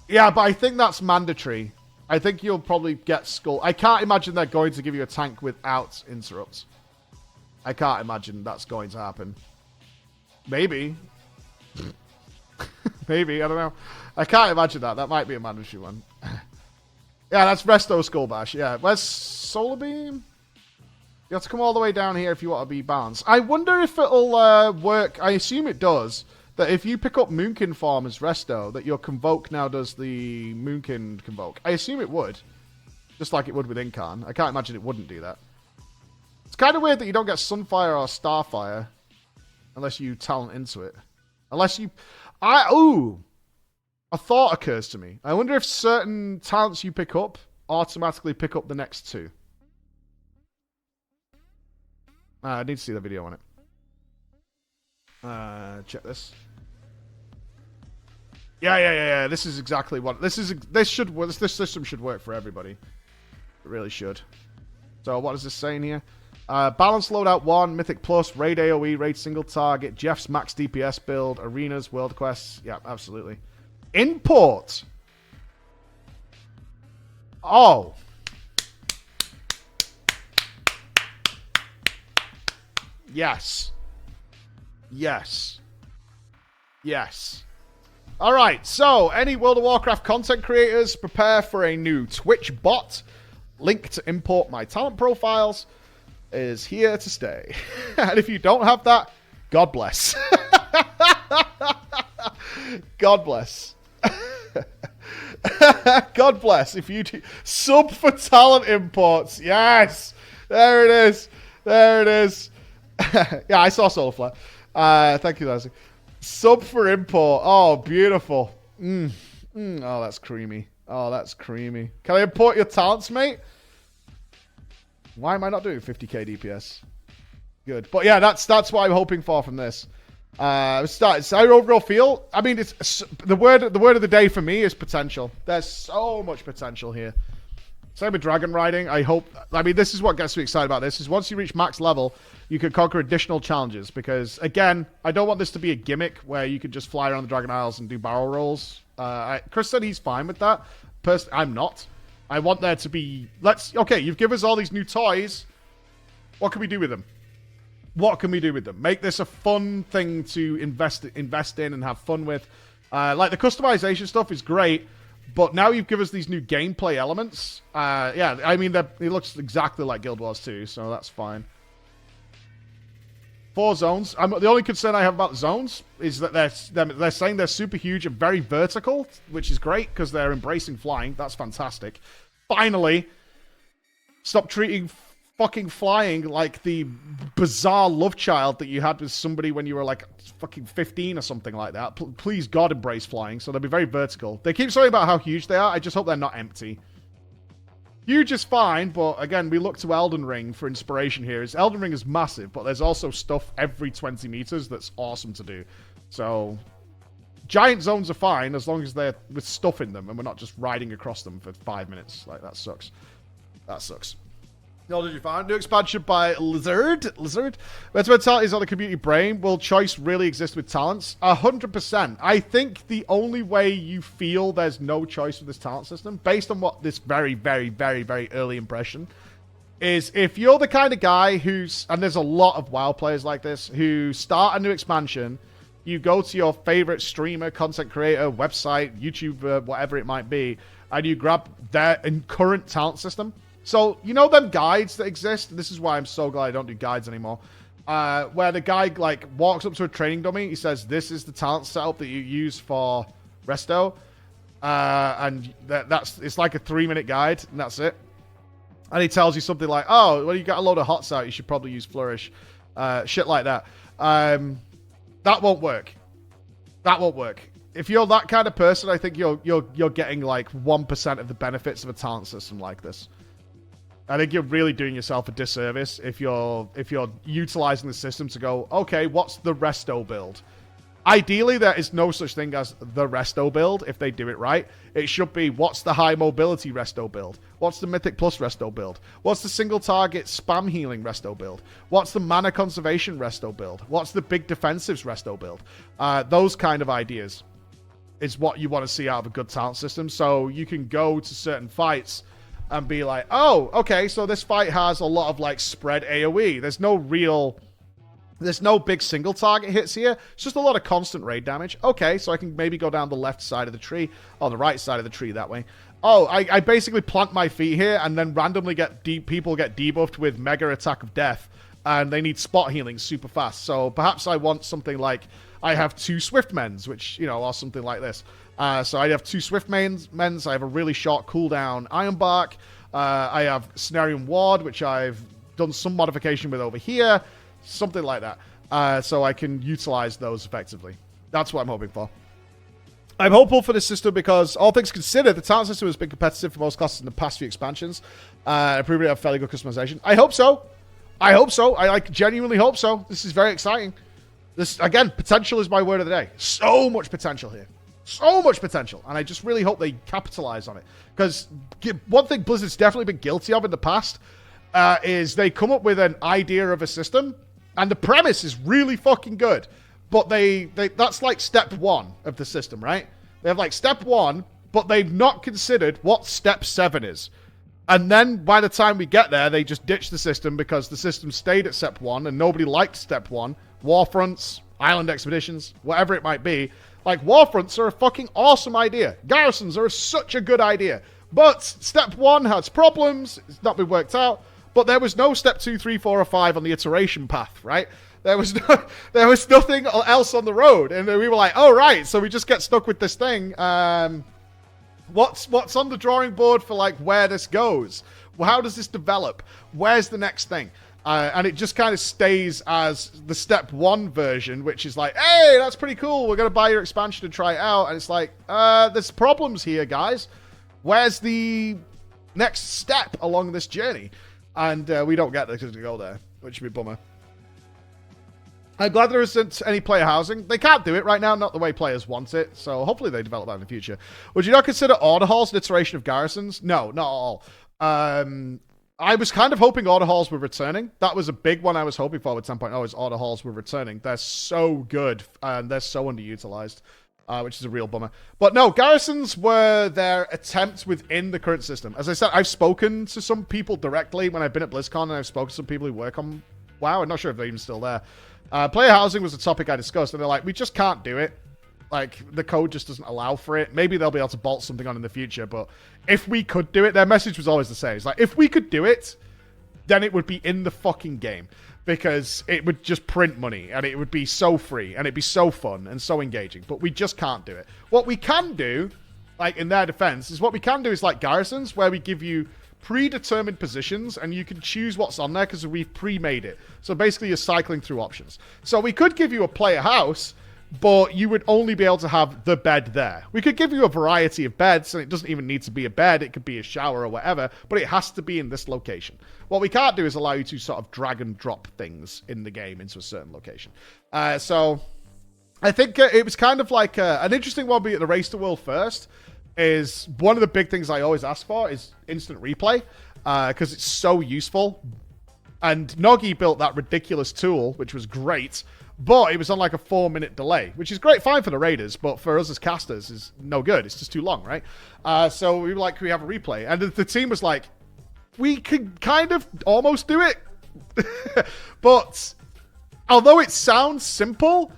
Yeah, but I think that's mandatory. I think you'll probably get Skull... I can't imagine they're going to give you a tank without interrupts. I can't imagine that's going to happen. Maybe. Maybe, I don't know. I can't imagine that. That might be a mandatory one. Yeah, that's Resto Skull Bash. Yeah, where's Solar Beam? You have to come all the way down here if you want to be balanced. I wonder if it'll work. I assume it does. That if you pick up Moonkin form as Resto, that your Convoke now does the Moonkin Convoke. I assume it would. Just like it would with Incarn. I can't imagine it wouldn't do that. It's kind of weird that you don't get Sunfire or Starfire unless you talent into it. Unless you... Ooh! A thought occurs to me. I wonder if certain talents you pick up automatically pick up the next two. I need to see the video on it. Check this. Yeah. This is exactly what... This system should work for everybody. It really should. So what is this saying here? Balance loadout 1, Mythic Plus, Raid AoE, Raid Single Target, Jeff's max DPS build, Arenas, World Quests. Yeah, absolutely. Import! Oh. Yes. Yes. Yes. Alright, so any World of Warcraft content creators, prepare for a new Twitch bot. Link to import my talent profiles is here to stay. And if you don't have that, God bless. God bless. God bless. If you do sub for talent imports. Yes. There it is. There it is. Yeah, I saw Solar Flare. Thank you, Leslie. Sub for import. Oh, beautiful. Oh, that's creamy. Oh, that's creamy. Can I import your talents, mate? Why am I not doing 50k DPS? Good. But yeah, that's what I'm hoping for from this. I overall feel... I mean, it's the word of the day for me is potential. There's so much potential here. Same with dragon riding. I hope... I mean, this is what gets me excited about this, is once you reach max level, you can conquer additional challenges. Because, again, I don't want this to be a gimmick where you can just fly around the Dragon Isles and do barrel rolls. Chris said he's fine with that. Personally, I'm not. I want there to be... Okay, you've given us all these new toys. What can we do with them? What can we do with them? Make this a fun thing to invest in and have fun with. Like, the customization stuff is great, but now you've given us these new gameplay elements. Yeah, I mean, it looks exactly like Guild Wars 2, so that's fine. 4 zones. The only concern I have about the zones is that they're saying they're super huge and very vertical, which is great because they're embracing flying. That's fantastic. Finally, stop treating fucking flying like the bizarre love child that you had with somebody when you were like fucking 15 or something like that. Please, God, embrace flying. So they'll be very vertical. They keep saying about how huge they are. I just hope they're not empty. Huge is fine, but again, we look to Elden Ring for inspiration here. Elden Ring is massive, but there's also stuff every 20 meters that's awesome to do. So, giant zones are fine as long as they're with stuff in them and we're not just riding across them for 5 minutes. Like, that sucks. That sucks. No, did you find new expansion by Lizard? Better mentality is on the community brain. Will choice really exist with talents? 100%. I think the only way you feel there's no choice with this talent system, based on what this very, very, very, very early impression, is if you're the kind of guy who's, and there's a lot of WoW players like this, who start a new expansion, you go to your favorite streamer, content creator, website, YouTuber, whatever it might be, and you grab their current talent system. So, you know them guides that exist? This is why I'm so glad I don't do guides anymore. Where the guy, like, walks up to a training dummy. He says, this is the talent setup that you use for Resto. And it's like a 3-minute guide, and that's it. And he tells you something like, oh, well, you got a load of hots out, you should probably use Flourish. Shit like that. That won't work. That won't work. If you're that kind of person, I think you're getting like 1% of the benefits of a talent system like this. I think you're really doing yourself a disservice if you're utilizing the system to go, okay, what's the resto build? Ideally, there is no such thing as the resto build if they do it right. It should be, what's the high mobility resto build? What's the Mythic Plus resto build? What's the single target spam healing resto build? What's the mana conservation resto build? What's the big defensives resto build? Those kind of ideas is what you want to see out of a good talent system. So you can go to certain fights and be like, oh, okay, so this fight has a lot of like spread AoE. There's no big single target hits here. It's just a lot of constant raid damage. Okay, so I can maybe go down the left side of the tree, or the right side of the tree that way. Oh, I basically plant my feet here and then randomly people get debuffed with Mega Attack of Death, and they need spot healing super fast. So perhaps I want something like, I have 2 Swift Mens, which, or something like this. So I have 2 Swift Mens. I have a really short cooldown Ironbark. I have Cenarian Ward, which I've done some modification with over here. Something like that. So I can utilize those effectively. That's what I'm hoping for. I'm hopeful for this system because, all things considered, the talent system has been competitive for most classes in the past few expansions. I've proven to have fairly good customization. I hope so. I genuinely hope so. This is very exciting. This, again, potential is my word of the day. So much potential here. So much potential. And I just really hope they capitalize on it. Because one thing Blizzard's definitely been guilty of in the past is they come up with an idea of a system, and the premise is really fucking good. But that's like step 1 of the system, right? They have like step 1, but they've not considered what step 7 is. And then by the time we get there, they just ditch the system because the system stayed at step 1 and nobody liked step 1. Warfronts, island expeditions, whatever it might be. Like, warfronts are a fucking awesome idea. Garrisons are such a good idea. But step 1 has problems. It's not been worked out. But there was no step 2, 3, 4, or 5 on the iteration path, right? There was nothing else on the road. And we were like, oh, right, so we just get stuck with this thing. What's on the drawing board for, like, where this goes? Well, how does this develop? Where's the next thing? And it just kind of stays as the step 1 version, which is like, hey, that's pretty cool. We're going to buy your expansion and try it out. And it's like, there's problems here, guys. Where's the next step along this journey? And we don't get to go there, which would be a bummer. I'm glad there isn't any player housing. They can't do it right now, not the way players want it. So hopefully they develop that in the future. Would you not consider order halls an iteration of garrisons? No, not at all. I was kind of hoping order halls were returning. That was a big one I was hoping for with 10.0 is order halls were returning. They're so good and they're so underutilized, which is a real bummer. But no, garrisons were their attempt within the current system. As I said, I've spoken to some people directly when I've been at BlizzCon, and I've spoken to some people who work on WoW. I'm not sure if they're even still there. Player housing was a topic I discussed, and they're like, we just can't do it. Like, the code just doesn't allow for it. Maybe they'll be able to bolt something on in the future, but if we could do it, their message was always the same. It's like, if we could do it, then it would be in the fucking game. Because it would just print money, and it would be so free, and it'd be so fun, and so engaging. But we just can't do it. What we can do, like, in their defense, is what we can do is like garrisons, where we give you predetermined positions, and you can choose what's on there, because we've pre-made it. So basically, you're cycling through options. So we could give you a player house, but you would only be able to have the bed there. We could give you a variety of beds, and it doesn't even need to be a bed. It could be a shower or whatever, but it has to be in this location. What we can't do is allow you to sort of drag and drop things in the game into a certain location. So I think it was kind of like an interesting one, be at the Race to World first, is one of the big things I always ask for is instant replay, because it's so useful. And Noggy built that ridiculous tool, which was great, but it was on like a 4-minute delay, which is great, fine for the raiders, but for us as casters is no good. It's just too long, right? So we were like, can we have a replay? And the team was like, we could kind of almost do it. But although it sounds simple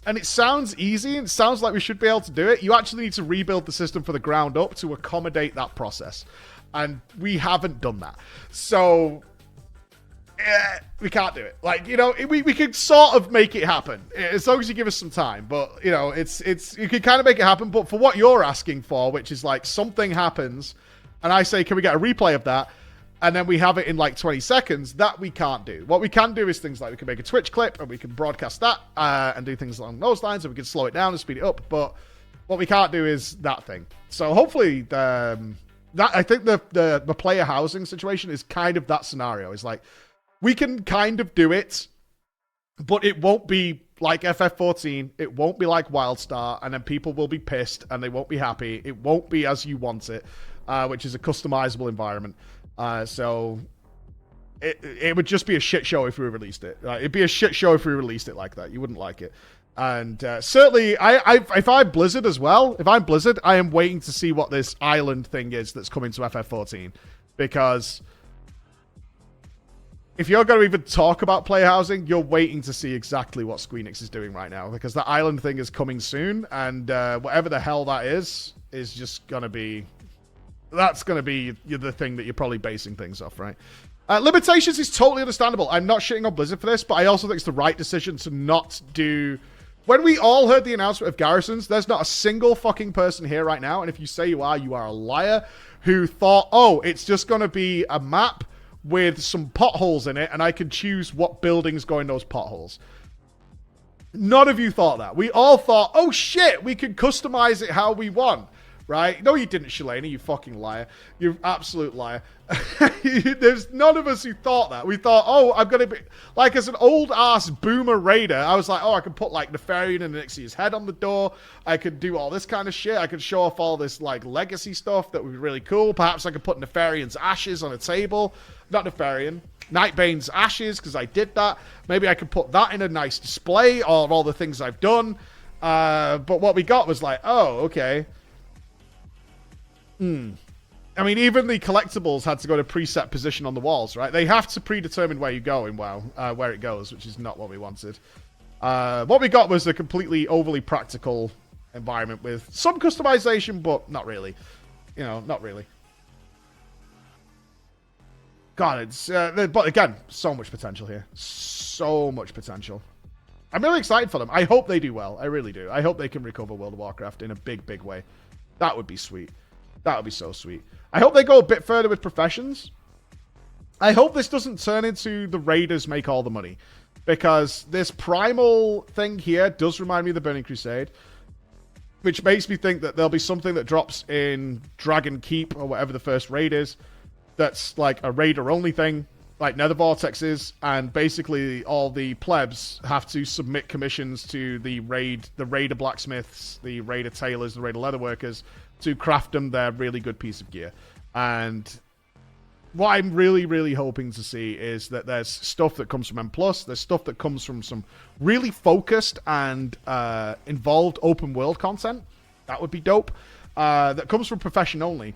and it sounds easy and it sounds like we should be able to do it, you actually need to rebuild the system for the ground up to accommodate that process. And we haven't done that. So we can't do it. Like, you know, we could sort of make it happen as long as you give us some time. But, you know, it's you can kind of make it happen. But for what you're asking for, which is like something happens and I say, can we get a replay of that? and then we have it in like 20 seconds, that we can't do. What we can do is things like we can make a Twitch clip and we can broadcast that and do things along those lines, and we can slow it down and speed it up. But what we can't do is that thing. So hopefully, I think the player housing situation is kind of that scenario. It's like we can kind of do it, but it won't be like FF14. It won't be like WildStar, and then people will be pissed and they won't be happy. It won't be as you want it, which is a customizable environment. So it would just be a shit show if we released it. It'd be a shit show if we released it like that. You wouldn't like it. And certainly, if I'm Blizzard as well, if I'm Blizzard, I am waiting to see what this island thing is that's coming to FF14. Because if you're going to even talk about player housing, you're waiting to see exactly what Squeenix is doing right now. Because the island thing is coming soon, and whatever the hell that is just going to be... That's going to be the thing that you're probably basing things off, right? Limitations is totally understandable. I'm not shitting on Blizzard for this, but I also think it's the right decision to not do... When we all heard the announcement of garrisons, there's not a single fucking person here right now, and if you say you are a liar, who thought, oh, it's just going to be a map with some potholes in it, and I can choose what buildings go in those potholes. None of you thought that. We all thought, oh shit, we can customize it how we want. Right? No, you didn't, Shalani, you fucking liar. You absolute liar. There's none of us who thought that. We thought, oh, I'm going to be... Like, as an old-ass boomer raider, I was like, oh, I can put, like, Nefarian and Nixia's head on the door. I could do all this kind of shit. I could show off all this, like, legacy stuff that would be really cool. Perhaps I could put Nefarian's ashes on a table. Not Nefarian. Nightbane's ashes, because I did that. Maybe I could put that in a nice display of all the things I've done. But what we got was like, oh, okay... I mean, even the collectibles had to go to preset position on the walls, right? They have to predetermine where you go in WoW, where it goes, which is not what we wanted. What we got was a completely overly practical environment with some customization, but not really. You know, not really. God, it's... but again, so much potential here. So much potential. I'm really excited for them. I hope they do well. I really do. I hope they can recover World of Warcraft in a big, big way. That would be sweet. That would be so sweet. I hope they go a bit further with professions. I hope this doesn't turn into the raiders make all the money. Because this primal thing here does remind me of the Burning Crusade. Which makes me think that there'll be something that drops in Dragon Keep, or whatever the first raid is. That's like a raider-only thing, like Nether Vortex is. And basically all the plebs have to submit commissions to the raider blacksmiths, the raider tailors, the raider leatherworkers, to craft them their really good piece of gear. And what I'm really, really hoping to see is that there's stuff that comes from M+, there's stuff that comes from some really focused and involved open world content. That would be dope. That comes from profession only.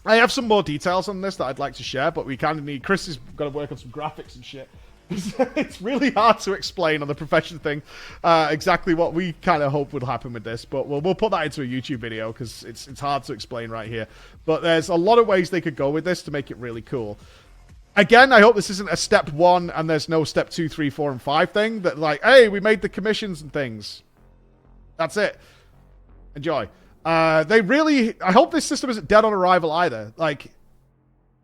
I have some more details on this that I'd like to share, but we kind of need... Chris has got to work on some graphics and shit. It's really hard to explain on the profession thing exactly what we kind of hope would happen with this, but we'll put that into a YouTube video because it's hard to explain right here. But there's a lot of ways they could go with this to make it really cool. Again, I hope this isn't a step 1 and there's no step 2, 3, 4, and 5 thing that like, hey, we made the commissions and things. That's it. Enjoy. I hope this system isn't dead on arrival either. Like,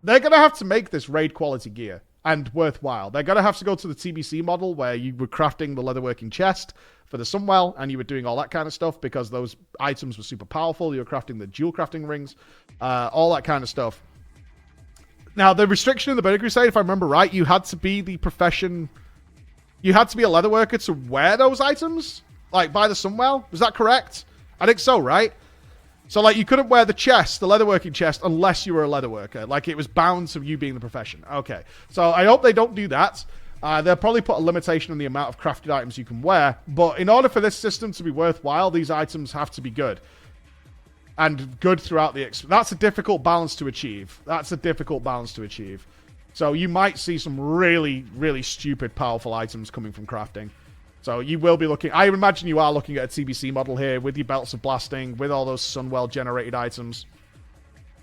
they're going to have to make this raid quality gear. And worthwhile. They're going to have to go to the TBC model where you were crafting the leatherworking chest for the Sunwell and you were doing all that kind of stuff because those items were super powerful. You were crafting the dual crafting rings, all that kind of stuff. Now, the restriction in the Burning Crusade, if I remember right, you had to be the profession... You had to be a leatherworker to wear those items? Like, by the Sunwell? Was that correct? I think so, right? So, like, you couldn't wear the chest, the leatherworking chest, unless you were a leatherworker. Like, it was bound to you being the profession. Okay. So, I hope they don't do that. They'll probably put a limitation on the amount of crafted items you can wear. But in order for this system to be worthwhile, these items have to be good. And good throughout the... That's a difficult balance to achieve. That's a difficult balance to achieve. So, you might see some really, really stupid, powerful items coming from crafting. So you will be looking... I imagine you are looking at a TBC model here with your belts of blasting, with all those Sunwell-generated items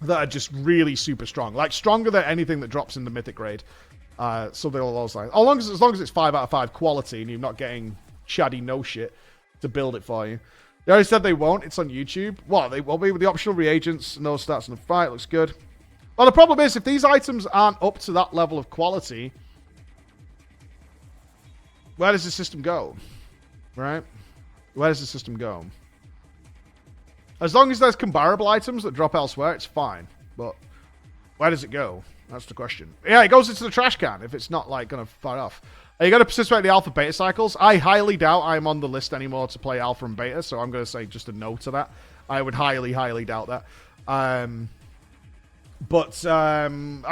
that are just really super strong. Like, stronger than anything that drops in the Mythic grade. Something along those lines. As long as it's 5 out of 5 quality and you're not getting shoddy no-shit to build it for you. They already said they won't. It's on YouTube. What? They won't be with the optional reagents. No stats in the fight. Looks good. Well, the problem is, if these items aren't up to that level of quality, where does the system go? Right? Where does the system go? As long as there's comparable items that drop elsewhere, it's fine. But where does it go? That's the question. Yeah, it goes into the trash can if it's not, like, going to fire off. Are you going to participate in the alpha beta cycles? I highly doubt I'm on the list anymore to play alpha and beta, so I'm going to say just a no to that. I would highly, highly doubt that. I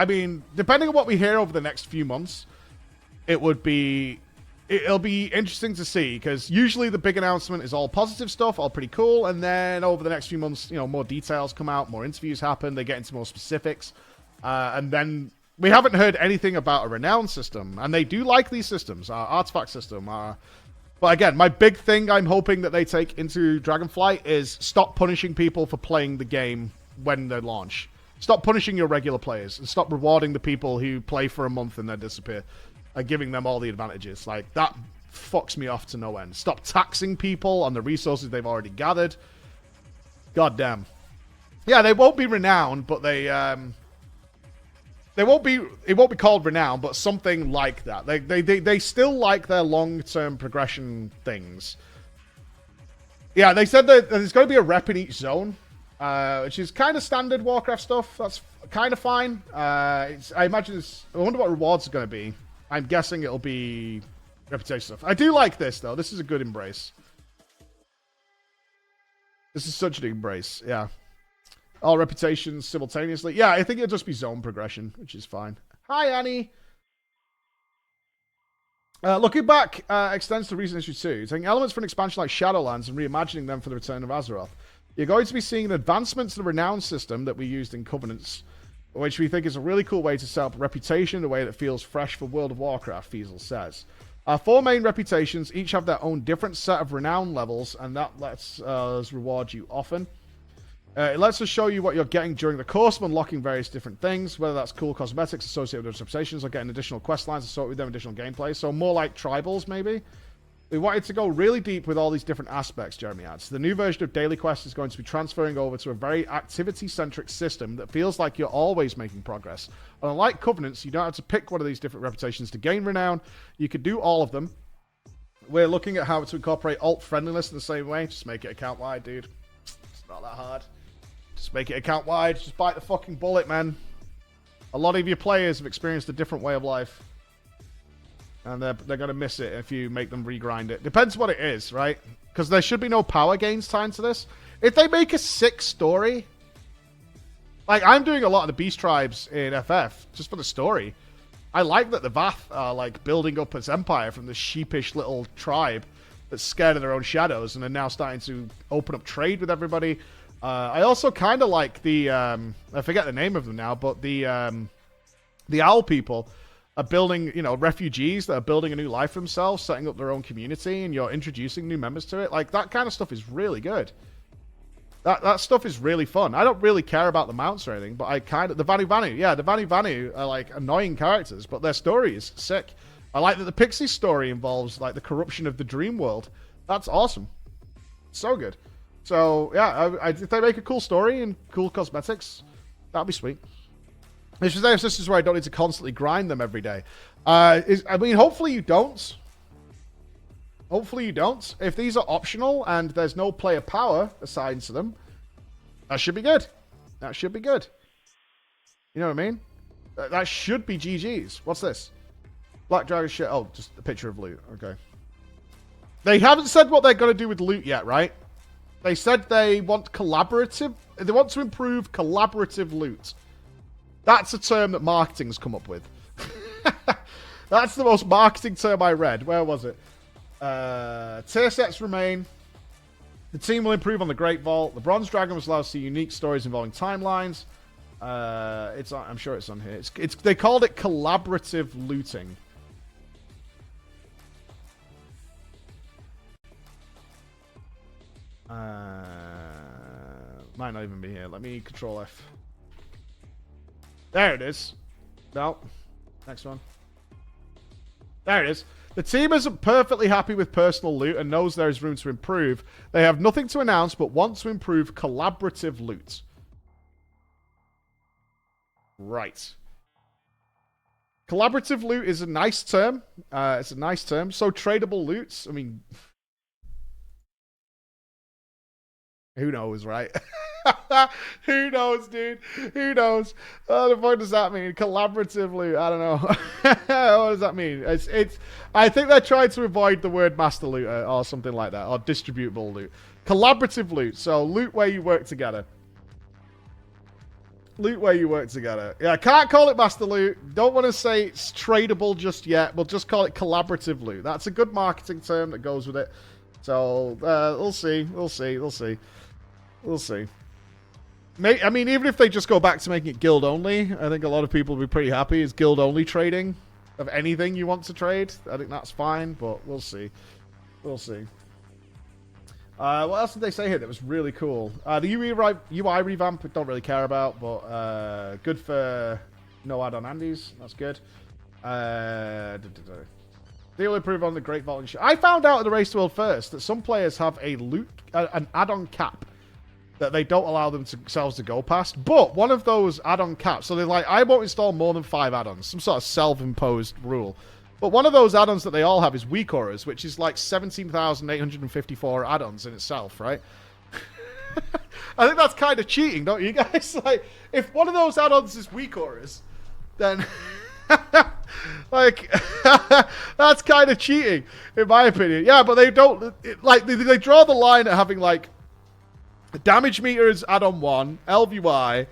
mean, depending on what we hear over the next few months, it'll be interesting to see, because usually the big announcement is all positive stuff, all pretty cool, and then over the next few months, you know, more details come out, more interviews happen, they get into more specifics, and then we haven't heard anything about a renown system, and they do like these systems, our artifact system, but again, my big thing I'm hoping that they take into Dragonflight is stop punishing people for playing the game when they launch. Stop punishing your regular players, and stop rewarding the people who play for a month and then disappear. And giving them all the advantages. Like, that fucks me off to no end. Stop taxing people on the resources they've already gathered. God damn. Yeah, they won't be renowned, but they won't be, it won't be called renown, but something like that. They still like their long-term progression things. Yeah, they said that there's going to be a rep in each zone, which is kind of standard Warcraft stuff. That's kind of fine. I imagine I wonder what rewards are going to be. I'm guessing it'll be reputation stuff. I do like this, though. This is a good embrace. This is such an embrace, yeah. All reputations simultaneously. Yeah, I think it'll just be zone progression, which is fine. Hi, Annie. Looking back extends to Recent Issue 2. Taking elements from an expansion like Shadowlands and reimagining them for the Return of Azeroth. You're going to be seeing an advancement to the renown system that we used in Covenants, which we think is a really cool way to set up a reputation in a way that feels fresh for World of Warcraft, Fiesel says. Our 4 main reputations each have their own different set of renown levels, and that lets us reward you often. It lets us show you what you're getting during the course of unlocking various different things, whether that's cool cosmetics associated with those reputations or getting additional quest lines associated with them, additional gameplay. So more like tribals, maybe. We wanted to go really deep with all these different aspects, Jeremy adds. The new version of Daily Quest is going to be transferring over to a very activity-centric system that feels like you're always making progress. And unlike Covenants, you don't have to pick one of these different reputations to gain renown. You could do all of them. We're looking at how to incorporate alt-friendliness in the same way. Just make it account-wide, dude. It's not that hard. Just make it account-wide. Just bite the fucking bullet, man. A lot of your players have experienced a different way of life. And they're going to miss it if you make them regrind it. Depends what it is, right? Because there should be no power gains tied to this. If they make a sick story... Like, I'm doing a lot of the Beast Tribes in FF, just for the story. I like that the Vath are, like, building up its empire from this sheepish little tribe that's scared of their own shadows and are now starting to open up trade with everybody. I also kind of like the... I forget the name of them now, but the Owl people... are building, you know, refugees that are building a new life for themselves, setting up their own community, and you're introducing new members to it. Like, that kind of stuff is really good. That stuff is really fun. I don't really care about the mounts or anything, but I kind of... The Vanu Vanu. Yeah, the Vanu Vanu are, like, annoying characters, but their story is sick. I like that the Pixie story involves, like, the corruption of the dream world. That's awesome. So good. So, yeah, if they make a cool story and cool cosmetics, that'd be sweet. This is where I don't need to constantly grind them every day. I mean, hopefully you don't. Hopefully you don't. If these are optional and there's no player power assigned to them, that should be good. That should be good. You know what I mean? That should be GG's. What's this? Black Dragon shit. Oh, just a picture of loot. Okay. They haven't said what they're going to do with loot yet, right? They said they want collaborative... They want to improve collaborative loot. That's a term that marketing's come up with. That's the most marketing term I read. Where was it? Tier sets remain. The team will improve on the Great Vault. The Bronze Dragon was allowed to see unique stories involving timelines. I'm sure it's on here. They called it collaborative looting. Might not even be here. Let me Control F. There it is. No. Next one. There it is. The team isn't perfectly happy with personal loot and knows there is room to improve. They have nothing to announce but want to improve collaborative loot. Right. Collaborative loot is a nice term. It's a nice term. So tradable loots. I mean, who knows, right? Who knows, dude? Who knows? What the fuck does that mean? Collaborative loot. I don't know. What does that mean? It's. I think they're trying to avoid the word master loot or something like that, or distributable loot. Collaborative loot. So loot where you work together. Loot where you work together. Yeah, I can't call it master loot. Don't want to say it's tradable just yet. We'll just call it collaborative loot. That's a good marketing term that goes with it. So, we'll see. We'll see. We'll see. We'll see. I mean, even if they just go back to making it guild only, I think a lot of people will be pretty happy. It's guild only trading of anything you want to trade. I think that's fine, but we'll see. We'll see. What else did they say here that was really cool? The UI revamp, I don't really care about, but good for no add-on Andes. That's good. They will improve on the Great Vault and shit. I found out at the Race to World first that some players have a an add-on cap that they don't allow themselves to go past. But one of those add-on caps, so they're like, I won't install more than 5 add-ons. Some sort of self-imposed rule. But one of those add-ons that they all have is weak auras, which is like 17,854 add-ons in itself, right? I think that's kind of cheating, don't you guys? Like, if one of those add-ons is weak auras, then like that's kind of cheating, in my opinion. Yeah, but they don't like they draw the line at having like damage meters add-on 1, LVY,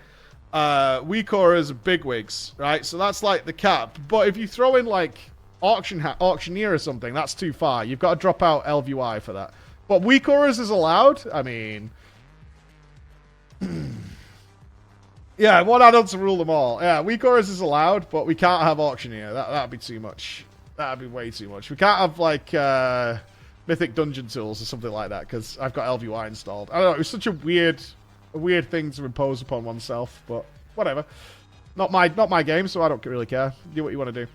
weak auras, bigwigs, right? So that's like the cap. But if you throw in like auctioneer or something, that's too far. You've got to drop out LVY for that. But weak auras is allowed. I mean, yeah, one add-on to rule them all. Yeah, weak auras is allowed, but we can't have auctioneer. That'd be too much. That'd be way too much. We can't have like mythic dungeon tools or something like that because I've got LVY installed. I don't know. It was such a weird thing to impose upon oneself, but whatever. Not my game, so I don't really care. Do what you want to do.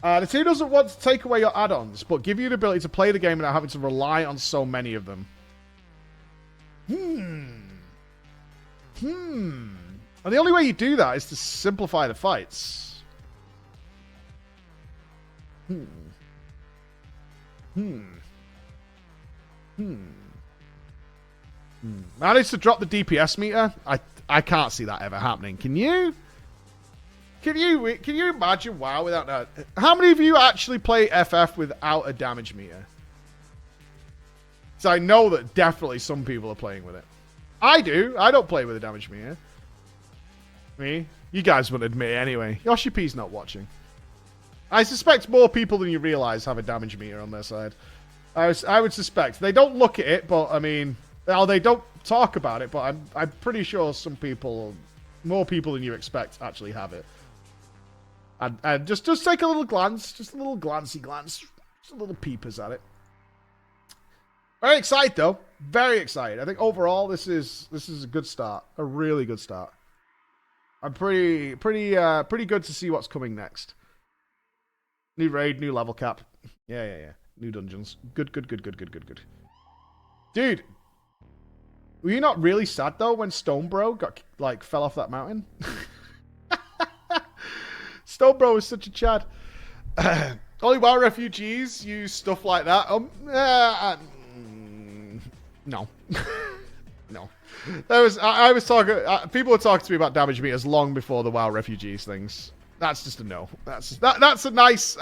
The team doesn't want to take away your add-ons, but give you the ability to play the game without having to rely on so many of them. And the only way you do that is to simplify the fights. Managed to drop the DPS meter? I can't see that ever happening. Can you? Can you imagine WoW without that? How many of you actually play FF without a damage meter? So I know that definitely some people are playing with it. I do. I don't play with a damage meter. Me? You guys wouldn't admit it anyway. Yoshi P's not watching. I suspect more people than you realize have a damage meter on their side. I would suspect. They don't look at it, but I mean, they don't talk about it, but I'm pretty sure some people, more people than you expect, actually have it. And just take a little glance, just a little glancey glance, just a little peepers at it. Very excited though, very excited. I think overall this is a good start, a really good start. I'm pretty good to see what's coming next. New raid, new level cap, yeah. New dungeons, good. Dude, were you not really sad though when Stonebro fell off that mountain? Stonebro was such a chad. Only WoW refugees use stuff like that. No. No. I was talking. People were talking to me about damage meters long before the WoW refugees things. That's just a no. That's a nice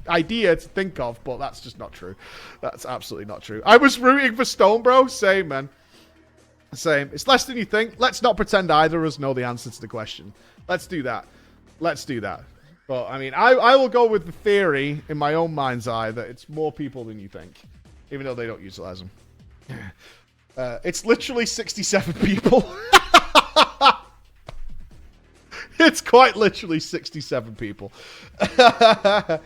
idea to think of, but that's just not true. That's absolutely not true. I was rooting for Stonebro. Same, man. Same. It's less than you think. Let's not pretend either of us know the answer to the question. Let's do that. But, I mean, I will go with the theory in my own mind's eye that it's more people than you think, even though they don't utilize them. It's literally 67 people. It's quite literally 67 people. I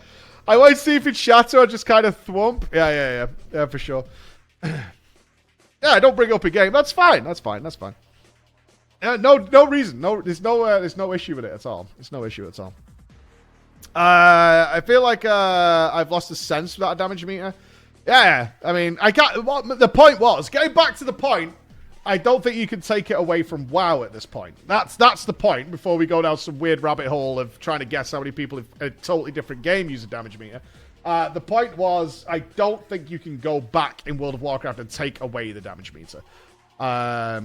want to see if it's Shatter or just kind of thwomp. Yeah, for sure. Yeah, don't bring up a game. That's fine. No reason. There's no issue with it at all. There's no issue at all. I feel like I've lost the sense without a damage meter. Yeah, I mean, the point was, getting back to the point, I don't think you can take it away from WoW at this point. That's the point before we go down some weird rabbit hole of trying to guess how many people in a totally different game use a damage meter. The point was, I don't think you can go back in World of Warcraft and take away the damage meter. I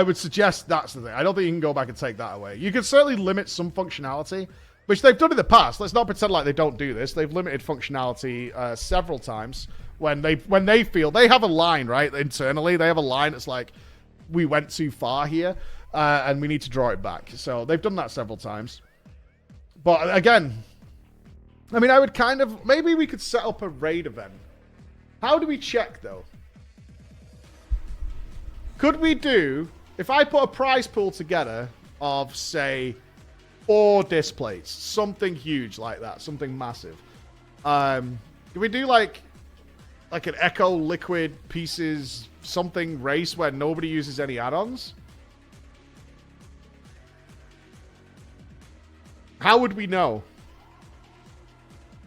would suggest that's the thing. I don't think you can go back and take that away. You can certainly limit some functionality, which they've done in the past. Let's not pretend like they don't do this. They've limited functionality several times when they feel they have a line, right? Internally, they have a line that's like, we went too far here, and we need to draw it back. So they've done that several times. But again, I mean, I would kind of, maybe we could set up a raid event. How do we check though? Could we do, if I put a prize pool together of, say, 4 disc plates, something huge like that, something massive. Do we do like an Echo Liquid Pieces something race where nobody uses any add-ons? How would we know?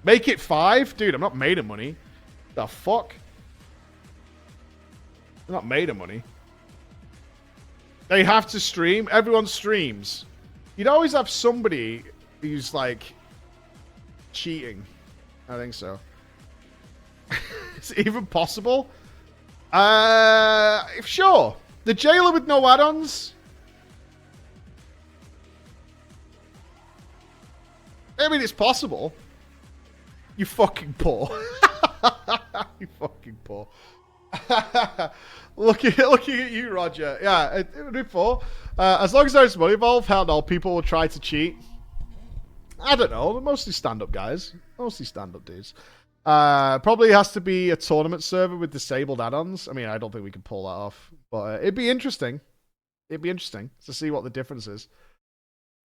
Make it 5? Dude, I'm not made of money. The fuck? I'm not made of money. They have to stream. Everyone streams. You'd always have somebody who's like cheating. I think so. Is it even possible? Sure. The jailer with no add-ons. I mean, it's possible. You fucking poor. You fucking poor. Looking at you, Roger. Yeah, it would be poor. As long as there's money involved, hell no, people will try to cheat. I don't know. They're mostly stand-up guys. Mostly stand-up dudes. Probably has to be a tournament server with disabled add-ons. I mean, I don't think we can pull that off. But it'd be interesting. It'd be interesting to see what the difference is.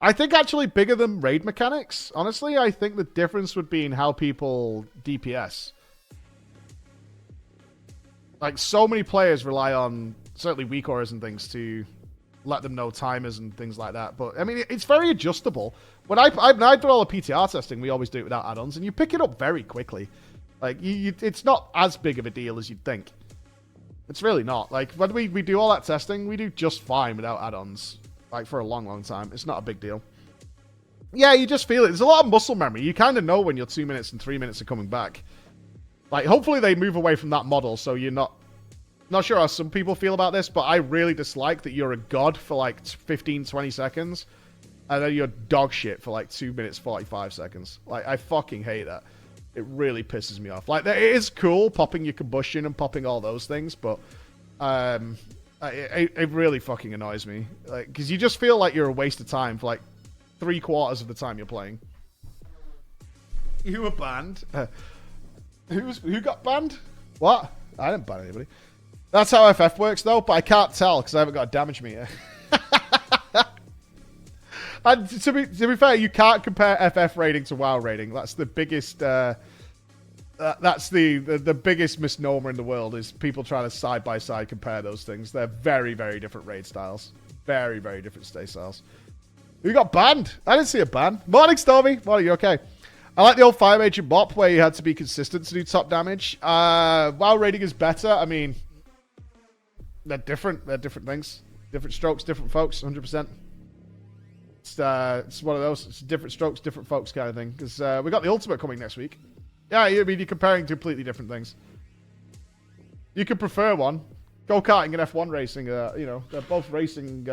I think actually bigger than raid mechanics. Honestly, I think the difference would be in how people DPS. Like, so many players rely on, certainly weak auras and things, to let them know timers and things like that. But, I mean, it's very adjustable. When I do all the PTR testing, we always do it without add-ons, and you pick it up very quickly. Like, it's not as big of a deal as you'd think. It's really not. Like, when we do all that testing, we do just fine without add-ons. Like, for a long, long time. It's not a big deal. Yeah, you just feel it. There's a lot of muscle memory. You kind of know when your 2 minutes and 3 minutes are coming back. Like, hopefully they move away from that model, so you're not sure how some people feel about this, but I really dislike that you're a god for, like, 15, 20 seconds, and then you're dog shit for, like, 2 minutes, 45 seconds. Like, I fucking hate that. It really pisses me off. Like, it is cool, popping your combustion and popping all those things, but, it really fucking annoys me. Like, because you just feel like you're a waste of time for, like, 3/4 of the time you're playing. You were banned? Who got banned? What? I didn't ban anybody. That's how FF works, though, but I can't tell because I haven't got a damage meter. And to be fair, you can't compare FF rating to WoW rating. That's the biggest. That's the biggest misnomer in the world, is people trying to side by side compare those things. They're very, very different raid styles. Very, very different stay styles. Who got banned? I didn't see a ban. Morning, Stormy. Morning, you okay? I like the old Fire Mage and Mop where you had to be consistent to do top damage. WoW rating is better. I mean, they're different. They're different things. Different strokes, different folks, 100%. It's one of those. It's different strokes, different folks kind of thing. Because we got the Ultimate coming next week. Yeah, I mean, you're comparing completely different things. You could prefer one. Go-karting and F1 racing, you know, they're both racing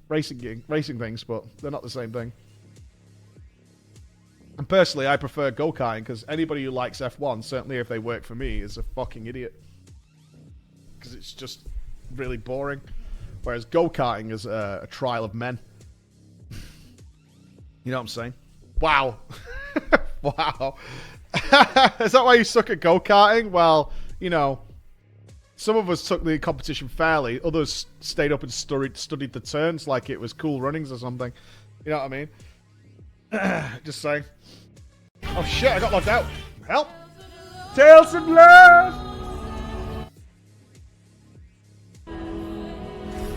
things, but they're not the same thing. And personally, I prefer go-karting because anybody who likes F1, certainly if they work for me, is a fucking idiot. Because it's just really boring. Whereas go-karting is a trial of men. You know what I'm saying? Wow. Wow. Is that why you suck at go-karting? Well, you know, some of us took the competition fairly. Others stayed up and studied the turns like it was Cool Runnings or something. You know what I mean? Just saying. Oh shit, I got locked out. Help! Tales and love!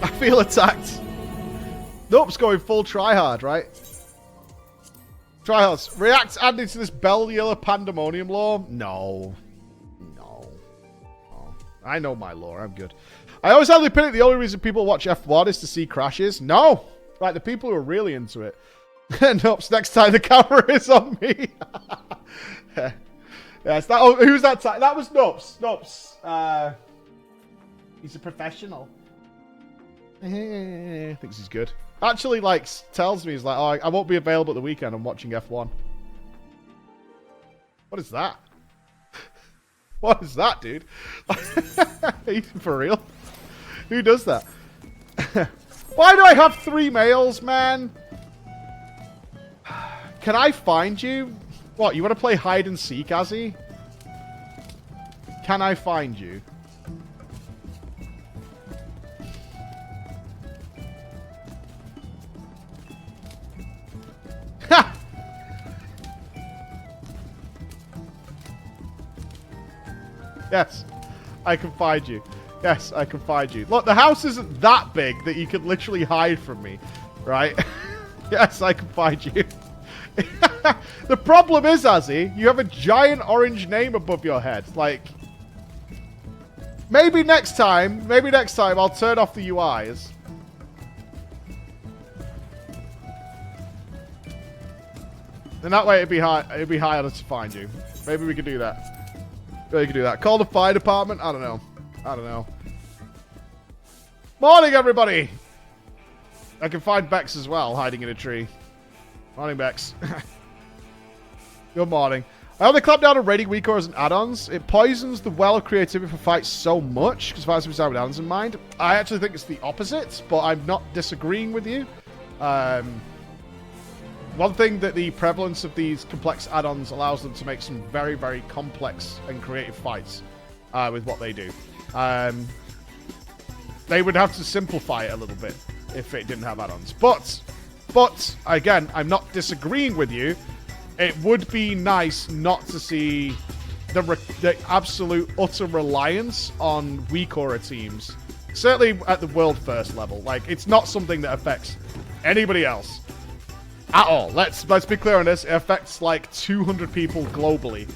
I feel attacked. Nope's going full tryhard, right? Tryhards. React added to this Bellular Pandemonium law? No. No. I know my lore. I'm good. I always have the opinion the only reason people watch F1 is to see crashes. No. Like, the people who are really into it. Noops, next time the camera is on me. Yes, that. Oh, who's that? That was Noops. Noops. He's a professional. Thinks he's good. Actually, like, tells me, he's like, oh, I won't be available at the weekend. I'm watching F1. What is that? What is that, dude? For real? Who does that? Why do I have 3 males, man? Can I find you? What, you want to play hide and seek, Azzy? Can I find you? Ha! Yes, I can find you. Yes, I can find you. Look, the house isn't that big that you can literally hide from me, right? Yes, I can find you. The problem is, Azzy, you have a giant orange name above your head. Like, maybe next time I'll turn off the UIs. And that way it'd be harder to find you. Maybe we could do that. Maybe we could do that. Call the fire department? I don't know. Morning, everybody! I can find Bex as well, hiding in a tree. Morning, Bex. Good morning. I only clamped down on raiding WeCores and add-ons. It poisons the well of creativity for fights so much, because fights are designed with add-ons in mind. I actually think it's the opposite, but I'm not disagreeing with you. One thing that the prevalence of these complex add-ons allows them to make some very, very complex and creative fights with what they do. They would have to simplify it a little bit if it didn't have add-ons. But, again, I'm not disagreeing with you. It would be nice not to see the absolute utter reliance on WeCora teams. Certainly at the world first level. Like, it's not something that affects anybody else at all. Let's be clear on this. It affects like 200 people globally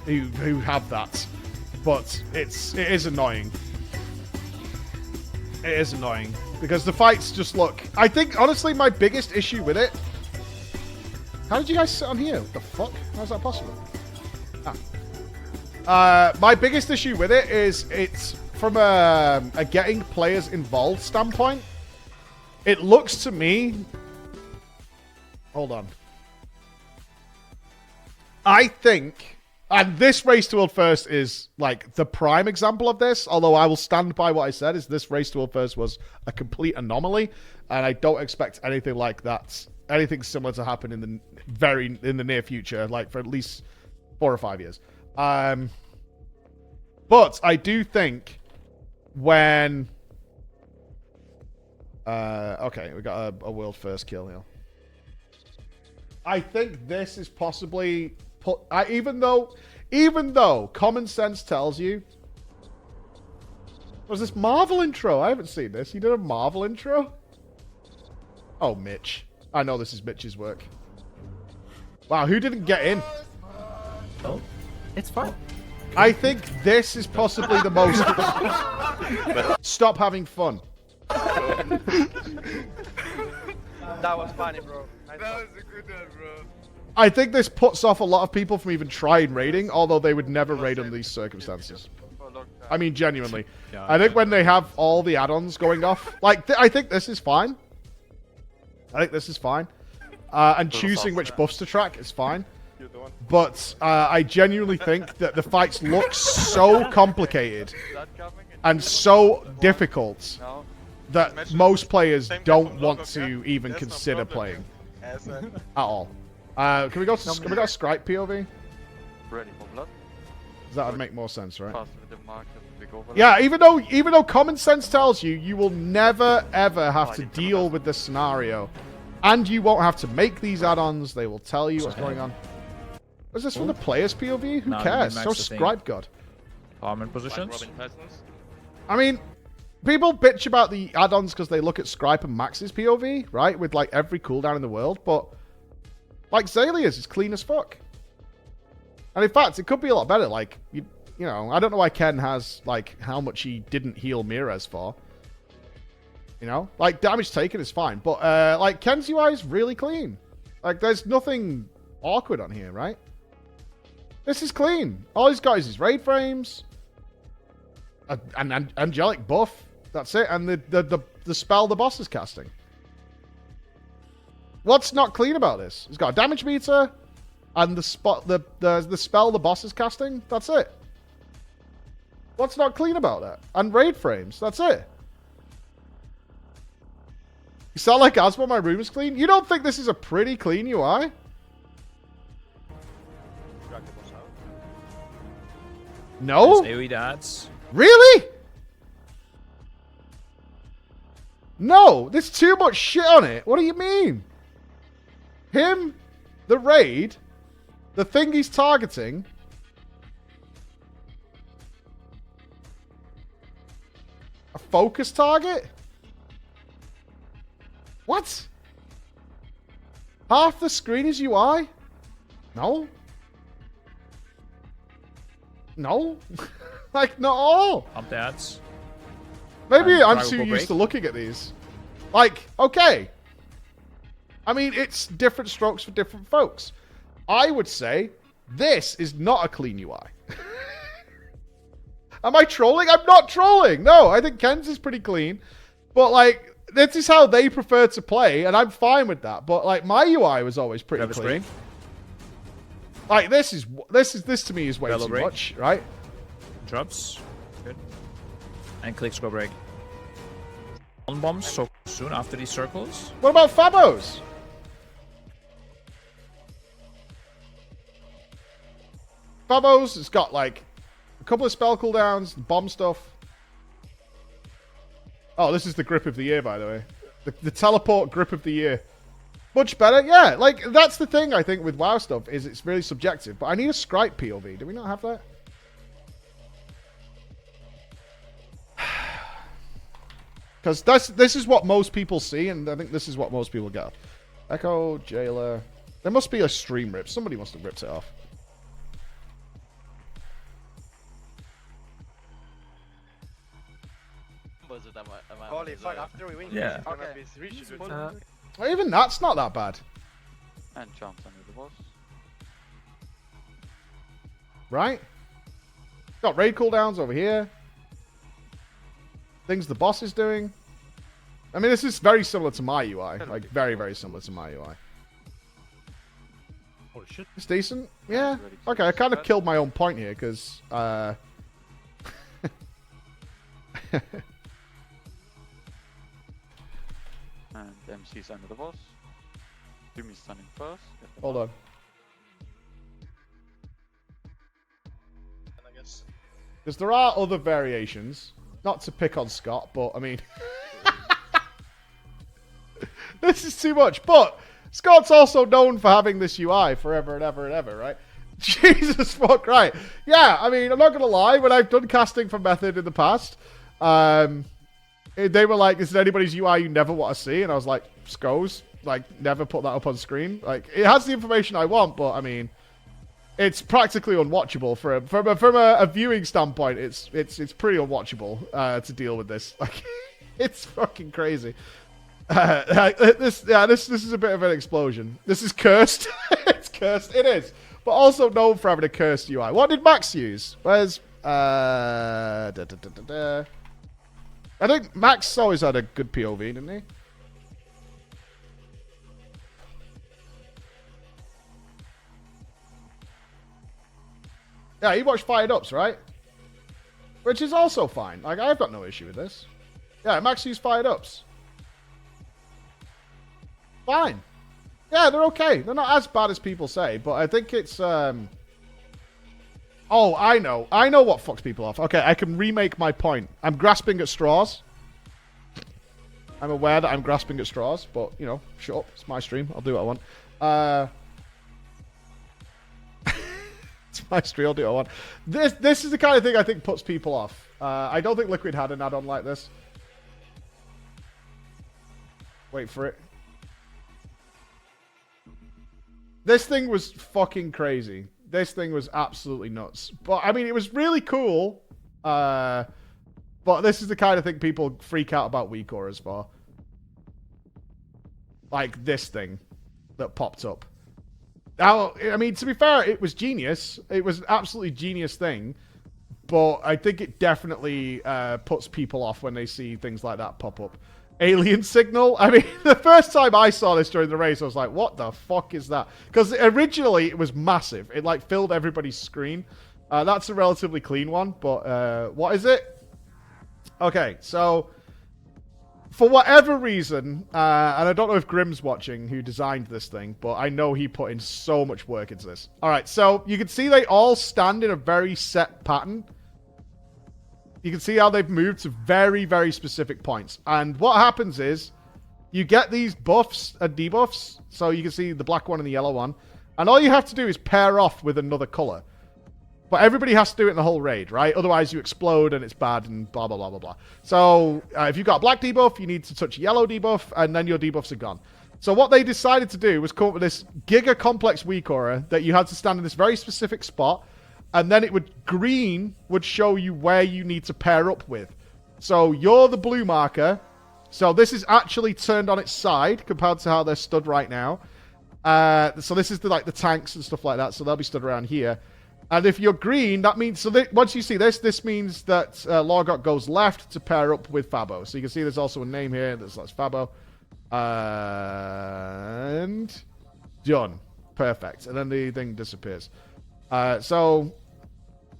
who have that. But it is annoying. It is annoying. Because the fights just look... I think, honestly, my biggest issue with it... How did you guys sit on here? What the fuck? How's that possible? My biggest issue with it is it's from a getting players involved standpoint. It looks to me... Hold on. I think... And this Race to World First is, like, the prime example of this. Although I will stand by what I said, is this Race to World First was a complete anomaly. And I don't expect anything like that, anything similar to happen in the near future, like, for at least 4 or 5 years. But I do think when... okay, we got a world first kill here. I think this is possibly... even though common sense tells you... Was this Marvel intro? I haven't seen this. You did a Marvel intro? Oh, Mitch. I know this is Mitch's work. Wow, who didn't get in? Oh, it's fine. I think this is possibly the most... Stop having fun. That was funny, bro. That was a good one, bro. I think this puts off a lot of people from even trying raiding, although they would never raid under these circumstances. I mean, genuinely. Yeah, I think when they have all the add-ons going off, like, I think this is fine. I think this is fine. And choosing which buffs to track is fine. But I genuinely think that the fights look so complicated and so difficult that most players don't want to even consider playing at all. Can we go a Skype POV? Ready for blood? That would make more sense, right? Fast with the mark and big overlap. Yeah, even though common sense tells you you will never ever have to deal with this scenario, and you won't have to make these add-ons. They will tell you what's going on. Was this from the player's POV? Who cares? So Scribe God. Armament positions. I mean, people bitch about the add-ons because they look at Scribe and Max's POV, right? With like every cooldown in the world, but like Zalia's is clean as fuck. And in fact, it could be a lot better. Like, you know, I don't know why Ken has, like, how much he didn't heal Mirez for. You know? Like, damage taken is fine. But, like, Ken's UI is really clean. Like, there's nothing awkward on here, right? This is clean. All he's got is his raid frames. An angelic buff. That's it. And the spell the boss is casting. What's not clean about this? He's got a damage meter. And the spell the boss is casting. That's it. What's not clean about that? And raid frames. That's it. You sound like Asmo, my room is clean? You don't think this is a pretty clean UI? No? AoE dads. Really? No, there's too much shit on it. What do you mean? Him, the raid, the thing he's targeting. A focus target? What? Half the screen is UI? No. No. Like, not all. Pump dads. Maybe I'm Dragon too Ball used break. to looking at these. Like, okay. I mean, it's different strokes for different folks. I would say this is not a clean UI. Am I trolling? I'm not trolling. No, I think Ken's is pretty clean. But, like, this is how they prefer to play, and I'm fine with that. But, like, my UI was always pretty Grab a clean. spray. Like, this to me is way Yellow too break. much, right? Drops. Good. And click scroll break. On bombs so soon after these circles. What about Fabos? Fabos has got, like, a couple of spell cooldowns, bomb stuff. Oh, this is the grip of the year, by the way. The teleport grip of the year. Much better, yeah. Like, that's the thing, I think, with WoW stuff, is it's really subjective. But I need a Scripe POV. Do we not have that? Because this is what most people see, and I think this is what most people get. Echo, Jailer. There must be a stream rip. Somebody must have ripped it off. Holy fuck, after we win, Yeah. it's gonna Okay. be really good. Well, even that's not that bad. And jumps under the boss. Right? Got raid cooldowns over here. Things the boss is doing. I mean, this is very similar to my UI. Like, very, very similar to my UI. Holy shit. It's decent. Yeah. Okay, I kind of killed my own point here, because... And MC's under the boss. Doom is stunning first. Hold on. I guess. Because there are other variations. Not to pick on Scott, but, I mean... This is too much. But Scott's also known for having this UI forever and ever and ever, right? Jesus fuck right. Yeah, I mean, I'm not going to lie. When I've done casting for Method in the past, they were like, is there anybody's UI you never want to see? And I was like, Sco's. Like, never put that up on screen. Like, it has the information I want, but, I mean... It's practically unwatchable from a viewing standpoint. It's pretty unwatchable to deal with this. Like, it's fucking crazy. This is a bit of an explosion. This is cursed. It's cursed. It is, but also known for having a cursed UI. What did Max use? Where's I think Max always had a good POV, didn't he? Yeah, he watched Fired Ups, right? Which is also fine. Like, I've got no issue with this. Yeah, Max used Fired Ups. Fine. Yeah, they're okay. They're not as bad as people say, but I think it's, Oh, I know. I know what fucks people off. Okay, I can remake my point. I'm grasping at straws. I'm aware that I'm grasping at straws, but, you know, shut up. It's my stream. I'll do what I want. It's my stream. I'll do what I want. This is the kind of thing I think puts people off. I don't think Liquid had an add-on like this. Wait for it. This thing was fucking crazy. this thing was absolutely nuts. But I mean, it was really cool. But this is the kind of thing people freak out about weak auras for. Like this thing that popped up. Now, I mean, to be fair, it was genius. It was an absolutely genius thing. But I think it definitely puts people off when they see things like that pop up. Alien signal? I mean, the first time I saw this during the race, I was like, what the fuck is that? Because originally it was massive. It like filled everybody's screen. That's a relatively clean one, but what is it? Okay, so for whatever reason, and I don't know if Grim's watching, who designed this thing, but I know he put in so much work into this. All right, so you can see they all stand in a very set pattern. You can see how they've moved to very, very specific points. And what happens is you get these buffs and debuffs. So you can see the black one and the yellow one. And all you have to do is pair off with another color. But everybody has to do it in the whole raid, right? Otherwise you explode and it's bad and blah, blah, blah, blah, blah. So if you've got a black debuff, you need to touch a yellow debuff and then your debuffs are gone. So what they decided to do was come up with this giga complex weak aura that you had to stand in this very specific spot. And then green would show you where you need to pair up with. So you're the blue marker. So this is actually turned on its side compared to how they're stood right now. So this is the tanks and stuff like that. So they'll be stood around here. And if you're green, that means... So once you see this means that Lorgot goes left to pair up with Fabo. So you can see there's also a name here. That's Fabo. And... done. Perfect. And then the thing disappears. So...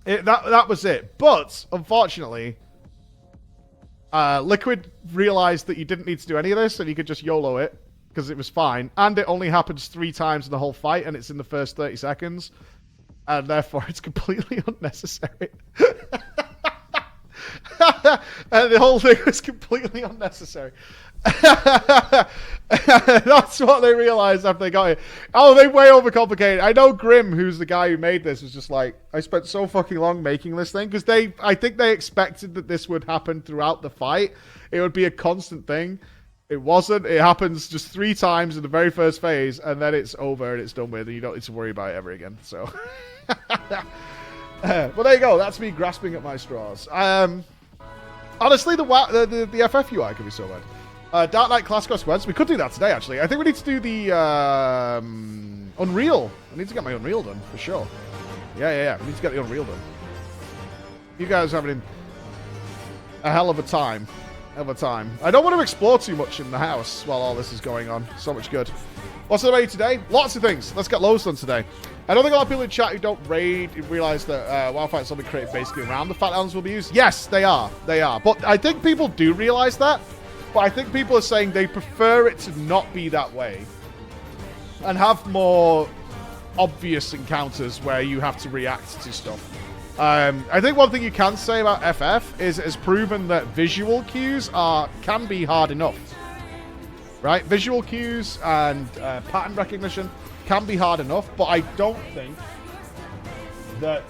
That was it. But, unfortunately, Liquid realized that you didn't need to do any of this and you could just YOLO it because it was fine. And it only happens 3 times in the whole fight and it's in the first 30 seconds. And therefore, it's completely unnecessary. And the whole thing was completely unnecessary. That's what they realized after they got it. Oh, they way overcomplicated. I know Grim, who's the guy who made this, was just like, I spent so fucking long making this thing because I think they expected that this would happen throughout the fight. It would be a constant thing. It wasn't. It happens just 3 times in the very first phase, and then it's over and it's done with, and you don't need to worry about it ever again. So, well, there you go. That's me grasping at my straws. Honestly, the FF UI could be so bad. Dark Knight Classic Squads. We could do that today, actually. I think we need to do the Unreal. I need to get my Unreal done, for sure. Yeah. We need to get the Unreal done. You guys are having a hell of a time. I don't want to explore too much in the house while all this is going on. So much good. What's on the menu today? Lots of things. Let's get loads done today. I don't think a lot of people in chat who don't raid realize that WoW Fight Zombie created basically around the fact elements will be used. Yes, they are. But I think people do realize that. But I think people are saying they prefer it to not be that way. And have more obvious encounters where you have to react to stuff. I think one thing you can say about FF is it has proven that visual cues can be hard enough. Right? Visual cues and pattern recognition can be hard enough, but I don't think that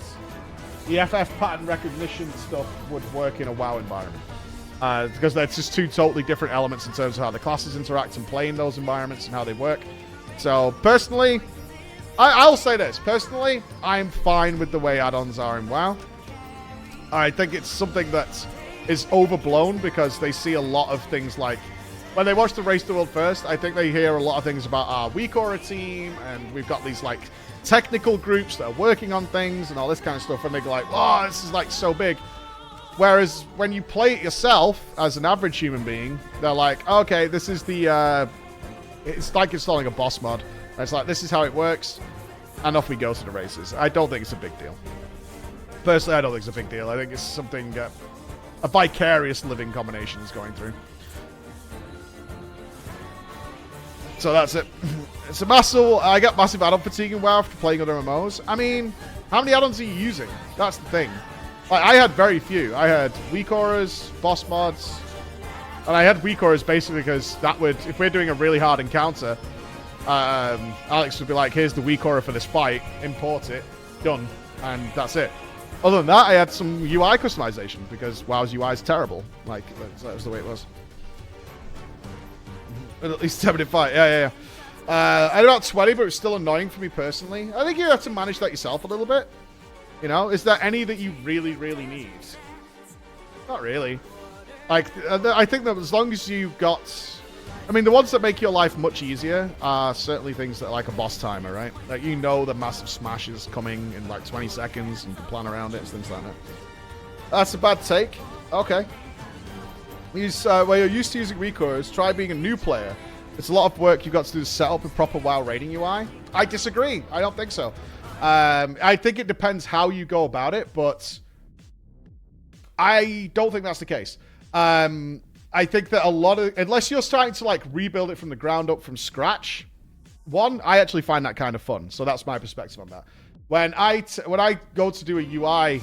the FF pattern recognition stuff would work in a WoW environment. Because that's just 2 totally different elements in terms of how the classes interact and play in those environments and how they work. So, personally, I'll say this. Personally, I'm fine with the way add-ons are in WoW. I think it's something that is overblown because they see a lot of things like... When they watch the Race the World first, I think they hear a lot of things about our weak aura team, and we've got these, like, technical groups that are working on things and all this kind of stuff, and they go like, oh, this is, like, so big. Whereas when you play it yourself, as an average human being, they're like, okay, this is the... it's like installing a boss mod. And it's like, this is how it works, and off we go to the races. I don't think it's a big deal. Personally, I don't think it's a big deal. I think it's something... a vicarious living combination is going through. So that's it. It's a massive... I got massive add-on fatigue in WoW after playing other MMOs. I mean, how many add-ons are you using? That's the thing. Like, I had very few. I had weak auras, boss mods, and I had weak auras basically because that would... If we're doing a really hard encounter, Alex would be like, here's the weak aura for this fight, import it, done, and that's it. Other than that, I had some UI customization because WoW's UI is terrible. Like, that was the way it was. At least 75. Yeah. I had about 20, but it's still annoying for me personally. I think you have to manage that yourself a little bit. You know, is there any that you really, really need? Not really. Like, I think that as long as you got... I mean, the ones that make your life much easier are certainly things that are like a boss timer, right? Like, you know the massive smash is coming in like 20 seconds and you can plan around it and things like that. That's a bad take. Okay. Where you're used to using recours, try being a new player. It's a lot of work you've got to do to set up a proper WoW rating UI. I disagree. I don't think so. I think it depends how you go about it, but I don't think that's the case. I think that a lot of, unless you're starting to like rebuild it from the ground up from scratch, I actually find that kind of fun. So that's my perspective on that. When I go to do a UI,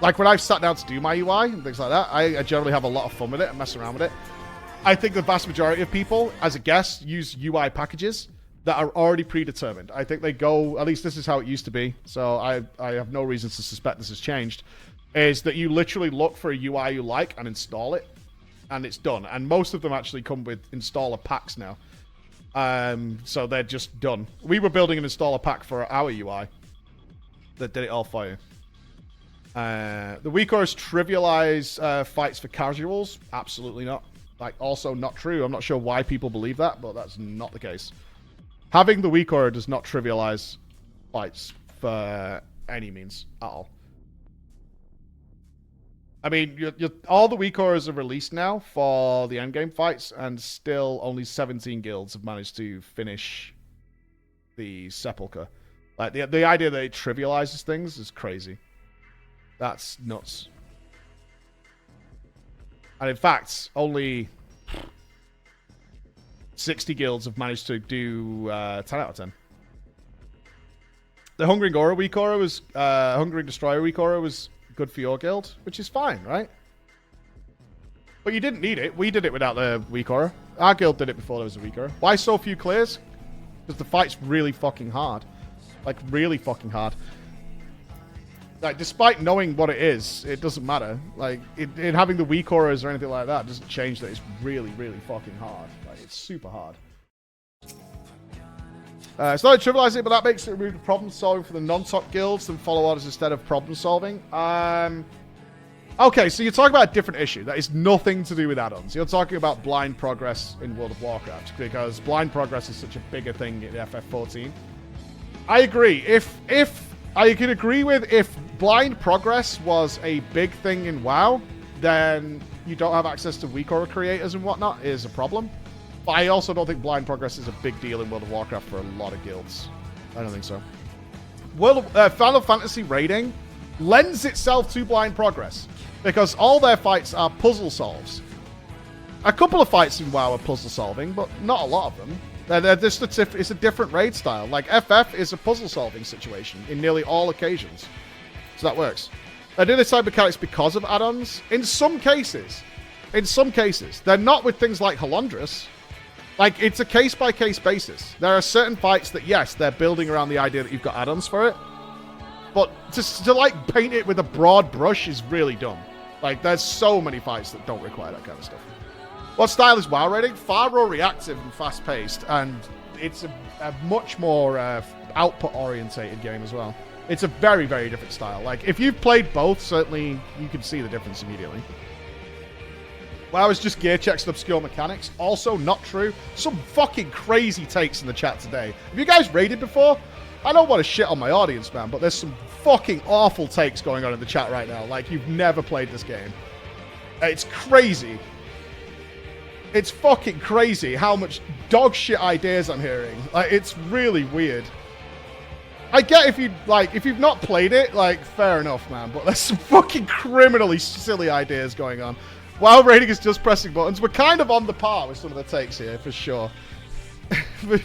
like when I've sat down to do my UI and things like that, I generally have a lot of fun with it and mess around with it. I think the vast majority of people, as a guest, use UI packages that are already predetermined. I think they go, at least this is how it used to be, so I have no reason to suspect this has changed, is that you literally look for a UI you like and install it, and it's done. And most of them actually come with installer packs now. So they're just done. We were building an installer pack for our UI that did it all for you. The WeCourse trivialize fights for casuals? Absolutely not. Like, also not true. I'm not sure why people believe that, but that's not the case. Having the WeCore does not trivialize fights for any means at all. I mean, all the WeCores are released now for the endgame fights, and still only 17 guilds have managed to finish the Sepulchre. Like, the idea that it trivializes things is crazy. That's nuts. And in fact, only 60 guilds have managed to do 10 out of 10. The Hungering Aura WeCora was... Hungering Destroyer WeCora was good for your guild, which is fine, right? But you didn't need it. We did it without the WeCora. Our guild did it before there was a WeCora. Why so few clears? Because the fight's really fucking hard. Like, really fucking hard. Like, despite knowing what it is, it doesn't matter. Like, it having the weak auras or anything like that doesn't change that it's really, really fucking hard. Like, it's super hard. It's not trivializing it, but that makes it remove the problem solving for the non-top guilds and follow orders instead of problem solving. Okay, so you're talking about a different issue. That is nothing to do with add-ons. You're talking about blind progress in World of Warcraft, because blind progress is such a bigger thing in FF14. I agree. I can agree with if blind progress was a big thing in WoW, then you don't have access to weak aura creators and whatnot is a problem. But I also don't think blind progress is a big deal in World of Warcraft for a lot of guilds. I don't think so. Final Fantasy raiding lends itself to blind progress because all their fights are puzzle solves. A couple of fights in WoW are puzzle solving, but not a lot of them. They're just it's a different raid style. Like, FF is a puzzle-solving situation in nearly all occasions. So that works. They do this type of mechanics because of add-ons. In some cases. They're not with things like Halondrus. Like, it's a case-by-case basis. There are certain fights that, yes, they're building around the idea that you've got add-ons for it. But to like, paint it with a broad brush is really dumb. Like, there's so many fights that don't require that kind of stuff. What style is WoW raiding? Far more reactive and fast-paced, and it's a much more output-orientated game as well. It's a very, very different style. Like, if you've played both, certainly you can see the difference immediately. WoW is just gear checks and obscure mechanics. Also, not true. Some fucking crazy takes in the chat today. Have you guys raided before? I don't want to shit on my audience, man, but there's some fucking awful takes going on in the chat right now. Like, you've never played this game. It's crazy. It's fucking crazy how much dog shit ideas I'm hearing. Like, it's really weird. I get if you've not played it, like, fair enough, man. But there's some fucking criminally silly ideas going on. WoW raiding is just pressing buttons. We're kind of on the par with some of the takes here, for sure.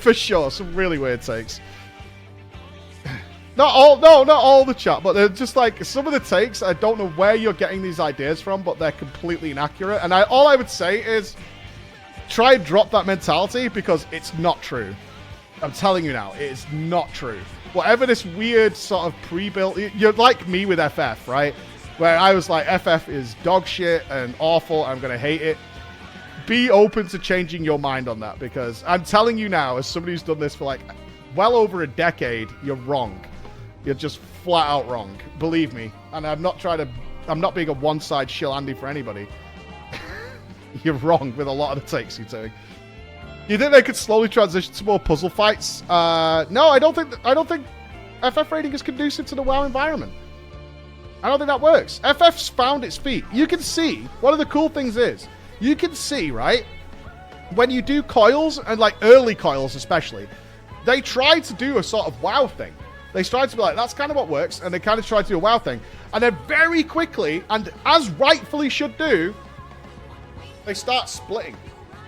For sure, some really weird takes. Not all the chat, but they're just like, some of the takes, I don't know where you're getting these ideas from, but they're completely inaccurate. And all I would say is, try and drop that mentality because it's not true. I'm telling you now, it is not true. Whatever this weird sort of pre-built... You're like me with FF, right? Where I was like, FF is dog shit and awful, I'm going to hate it. be open to changing your mind on that, because I'm telling you now, as somebody who's done this for like well over a decade, you're wrong. You're just flat out wrong. Believe me. And I'm not being a one-side shill Andy for anybody. You're wrong with a lot of the takes you're doing. You think they could slowly transition to more puzzle fights? No, I don't think FF rating is conducive to the WoW environment. I don't think that works. FF's found its feet. You can see, one of the cool things is, you can see, right, when you do coils, and like early coils especially, they try to do a sort of WoW thing. They tried to be like, that's kind of what works, and they kind of tried to do a WoW thing. And then very quickly, and as rightfully should do, they start splitting.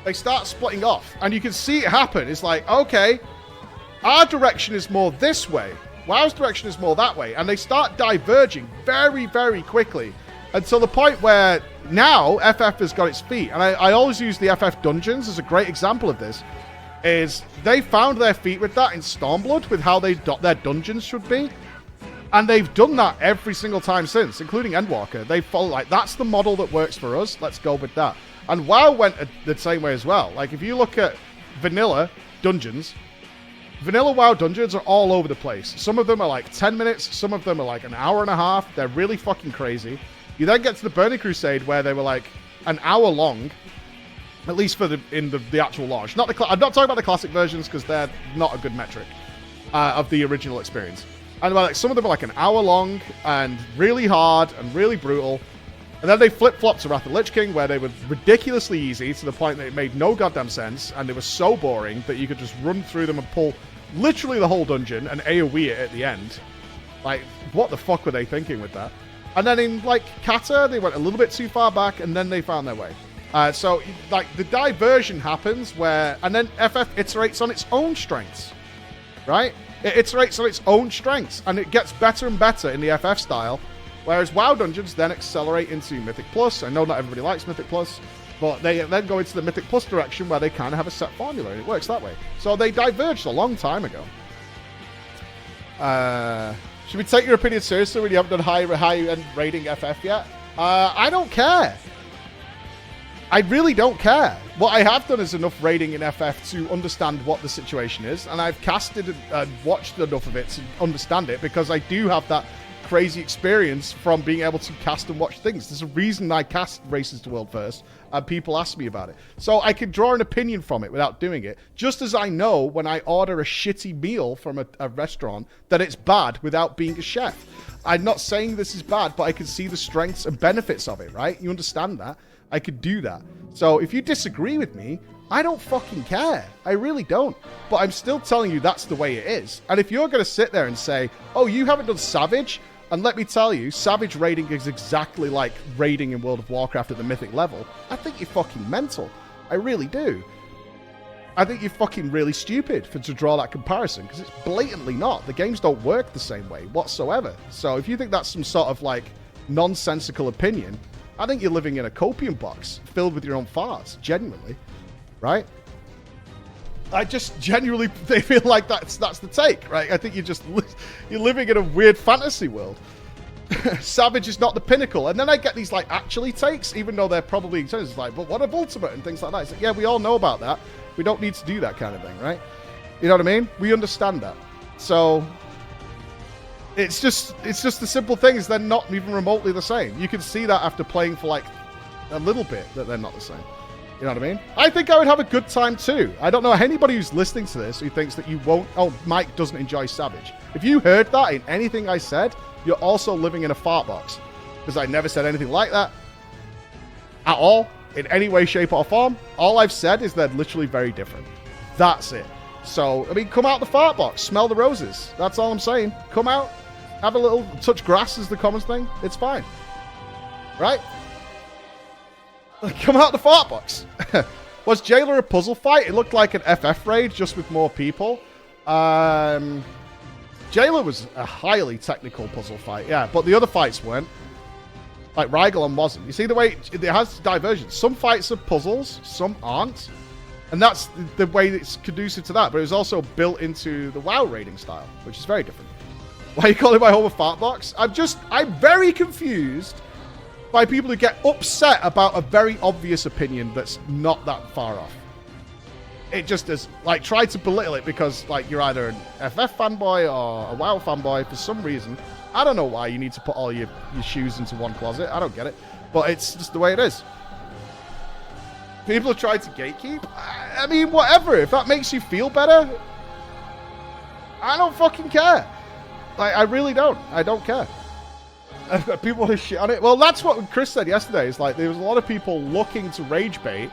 They start splitting off. And you can see it happen. It's like, okay, our direction is more this way. WoW's direction is more that way. And they start diverging very, very quickly. Until the point where now FF has got its feet. And I always use the FF dungeons as a great example of this. Is they found their feet with that in Stormblood, with how their dungeons should be. And they've done that every single time since, including Endwalker. They follow, like, that's the model that works for us. Let's go with that. And WoW went the same way as well. Like, if you look at vanilla dungeons, vanilla WoW dungeons are all over the place. Some of them are like 10 minutes. Some of them are like an hour and a half. They're really fucking crazy. You then get to the Burning Crusade, where they were like an hour long. At least for in the actual launch. I'm not talking about the classic versions, because they're not a good metric of the original experience. And like, some of them are like an hour long and really hard and really brutal. And then they flip-flopped to Wrath of the Lich King, where they were ridiculously easy to the point that it made no goddamn sense, and they were so boring that you could just run through them and pull literally the whole dungeon and AoE it at the end. Like, what the fuck were they thinking with that? And then in, like, Kata, they went a little bit too far back, and then they found their way. So, like, the diversion happens where... And then FF iterates on its own strengths, right? It iterates on its own strengths, and it gets better and better in the FF style. Whereas WoW Dungeons then accelerate into Mythic Plus. I know not everybody likes Mythic Plus, but they then go into the Mythic Plus direction where they kind of have a set formula, and it works that way. So they diverged a long time ago. Should we take your opinion seriously when you haven't done high-end rating FF yet? I don't care. I really don't care. What I have done is enough rating in FF to understand what the situation is, and I've casted and watched enough of it to understand it, because I do have that crazy experience from being able to cast and watch things. There's a reason I cast Races to World First, and people ask me about it. So I can draw an opinion from it without doing it, just as I know when I order a shitty meal from a restaurant that it's bad without being a chef. I'm not saying this is bad, but I can see the strengths and benefits of it, right? You understand that? I could do that. So if you disagree with me, I don't fucking care. I really don't. But I'm still telling you that's the way it is. And if you're going to sit there and say, oh, you haven't done Savage, and let me tell you, Savage raiding is exactly like raiding in World of Warcraft at the Mythic level, I think you're fucking mental. I really do. I think you're fucking really stupid to draw that comparison, because it's blatantly not. The games don't work the same way whatsoever. So if you think that's some sort of like nonsensical opinion, I think you're living in a copium box filled with your own farts, genuinely, right? I just genuinely feel like that's the take, right? I think you're living in a weird fantasy world. Savage is not the pinnacle. And then I get these like actually takes, even though they're probably it's like, but what of Ultimate and things like that? It's like, yeah, we all know about that. We don't need to do that kind of thing, right? You know what I mean? We understand that. So it's just the simple thing is they're not even remotely the same. You can see that after playing for like a little bit that they're not the same. You know what I mean? I think I would have a good time too. I don't know anybody who's listening to this who thinks that you won't... Oh, Mike doesn't enjoy Savage. If you heard that in anything I said, you're also living in a fart box. Because I never said anything like that. At all. In any way, shape or form. All I've said is they're literally very different. That's it. So, I mean, come out the fart box. Smell the roses. That's all I'm saying. Come out. Have a little... Touch grass is the common thing. It's fine. Right? Come out the fart box. Was Jailer a puzzle fight? It looked like an FF raid, just with more people. Jailer was a highly technical puzzle fight, yeah, but the other fights weren't. Like, Rygelon wasn't. You see the way it has divergence. Some fights are puzzles, some aren't. And that's the way it's conducive to that. But it was also built into the WoW raiding style, which is very different. Why are you calling my home a fart box? I'm very confused by people who get upset about a very obvious opinion that's not that far off. It just is, like, try to belittle it because, like, you're either an FF fanboy or a WoW fanboy for some reason. I don't know why you need to put all your shoes into one closet. I don't get it. But it's just the way it is. People have tried to gatekeep. I mean, whatever. If that makes you feel better, I don't fucking care. Like, I really don't. I don't care. People want to shit on it. Well, that's what Chris said yesterday. Is like there was a lot of people looking to rage bait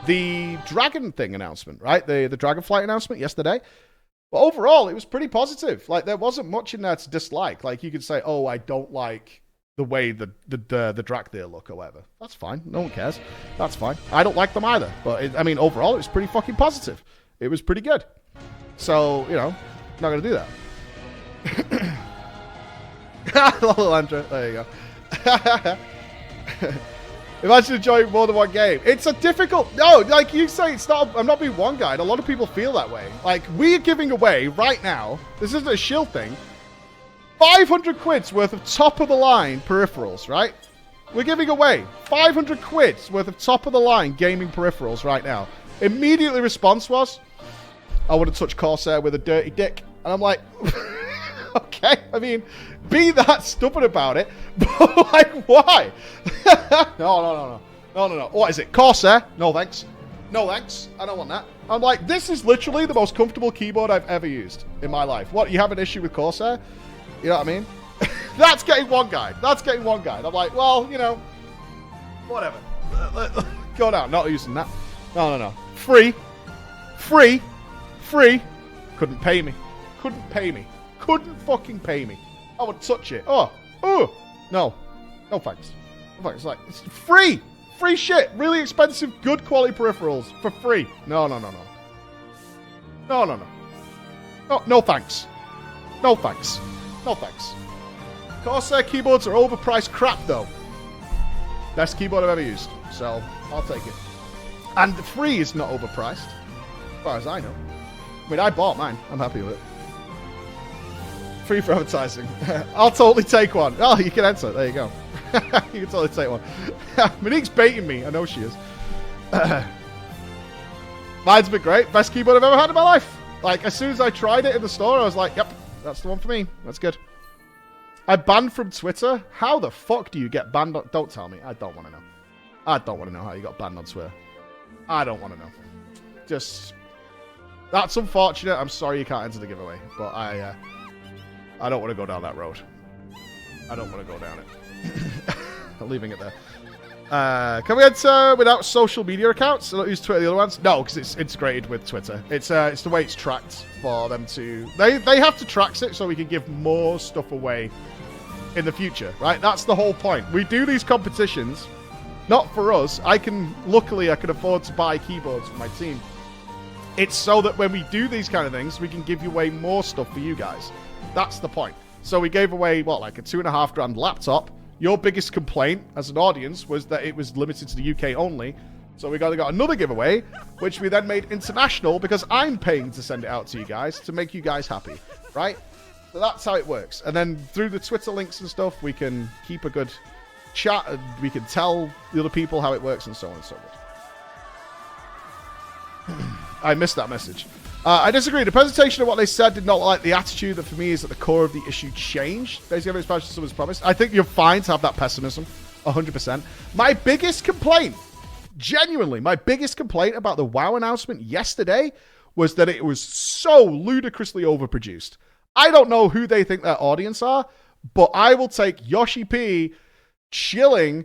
the Dragon thing announcement, right? The Dragonflight announcement yesterday. But overall, it was pretty positive. Like, there wasn't much in there to dislike. Like, you could say, oh, I don't like the way the Drakthir look or whatever. That's fine. No one cares. That's fine. I don't like them either. But, I mean, overall, it was pretty fucking positive. It was pretty good. So, you know, not going to do that. Lol, Andrew. There you go. Imagine enjoying more than one game. It's a difficult... No, like you say, it's not... I'm not being one guide. A lot of people feel that way. Like, we're giving away right now, this isn't a shill thing, 500 quid's worth of top-of-the-line peripherals, right? We're giving away 500 quid's worth of top-of-the-line gaming peripherals right now. Immediately response was, I want to touch Corsair with a dirty dick. And I'm like... Okay, I mean, be that stupid about it, but like, why? No. What is it? Corsair? No thanks. No thanks. I don't want that. I'm like, this is literally the most comfortable keyboard I've ever used in my life. What, you have an issue with Corsair? You know what I mean? That's getting one guide. That's getting one guide. I'm like, well, you know, whatever. Go down. Not using that. No. Free. Couldn't pay me. Couldn't fucking pay me. I would touch it. Oh. No thanks. Like, it's free shit. Really expensive, good quality peripherals for free. No. No thanks. No thanks. Corsair keyboards are overpriced crap though. Best keyboard I've ever used, so I'll take it. And free is not overpriced, as far as I know. I mean, I bought mine. I'm happy with it. Free for advertising. I'll totally take one. Oh, you can enter. There you go. You can totally take one. Monique's baiting me. I know she is. Mine's been great. Best keyboard I've ever had in my life. Like, as soon as I tried it in the store, I was like, yep, that's the one for me. That's good. I'm banned from Twitter. How the fuck do you get banned on... Don't tell me. I don't want to know. I don't want to know how you got banned on Twitter. I don't want to know. Just... That's unfortunate. I'm sorry you can't enter the giveaway. But I don't want to go down that road. I don't want to go down it. I'm leaving it there. Can we enter without social media accounts? I don't use Twitter, the other ones? No, because it's integrated with Twitter. It's the way it's tracked for them to... They have to track it so we can give more stuff away in the future, right? That's the whole point. We do these competitions, not for us. Luckily, I can afford to buy keyboards for my team. It's so that when we do these kind of things, we can give you away more stuff for you guys. That's the point. So we gave away, what, like a $2,500 laptop. Your biggest complaint as an audience was that it was limited to the UK only. So we got another giveaway, which we then made international because I'm paying to send it out to you guys to make you guys happy, right? So that's how it works. And then through the Twitter links and stuff, we can keep a good chat and we can tell the other people how it works and so on and so forth. I missed that message. I disagree. The presentation of what they said did not like the attitude that for me is at the core of the issue changed. Basically, expansion someone's promised. I think you're fine to have that pessimism. 100%. My biggest complaint, genuinely, my biggest complaint about the WoW announcement yesterday was that it was so ludicrously overproduced. I don't know who they think their audience are, but I will take Yoshi P chilling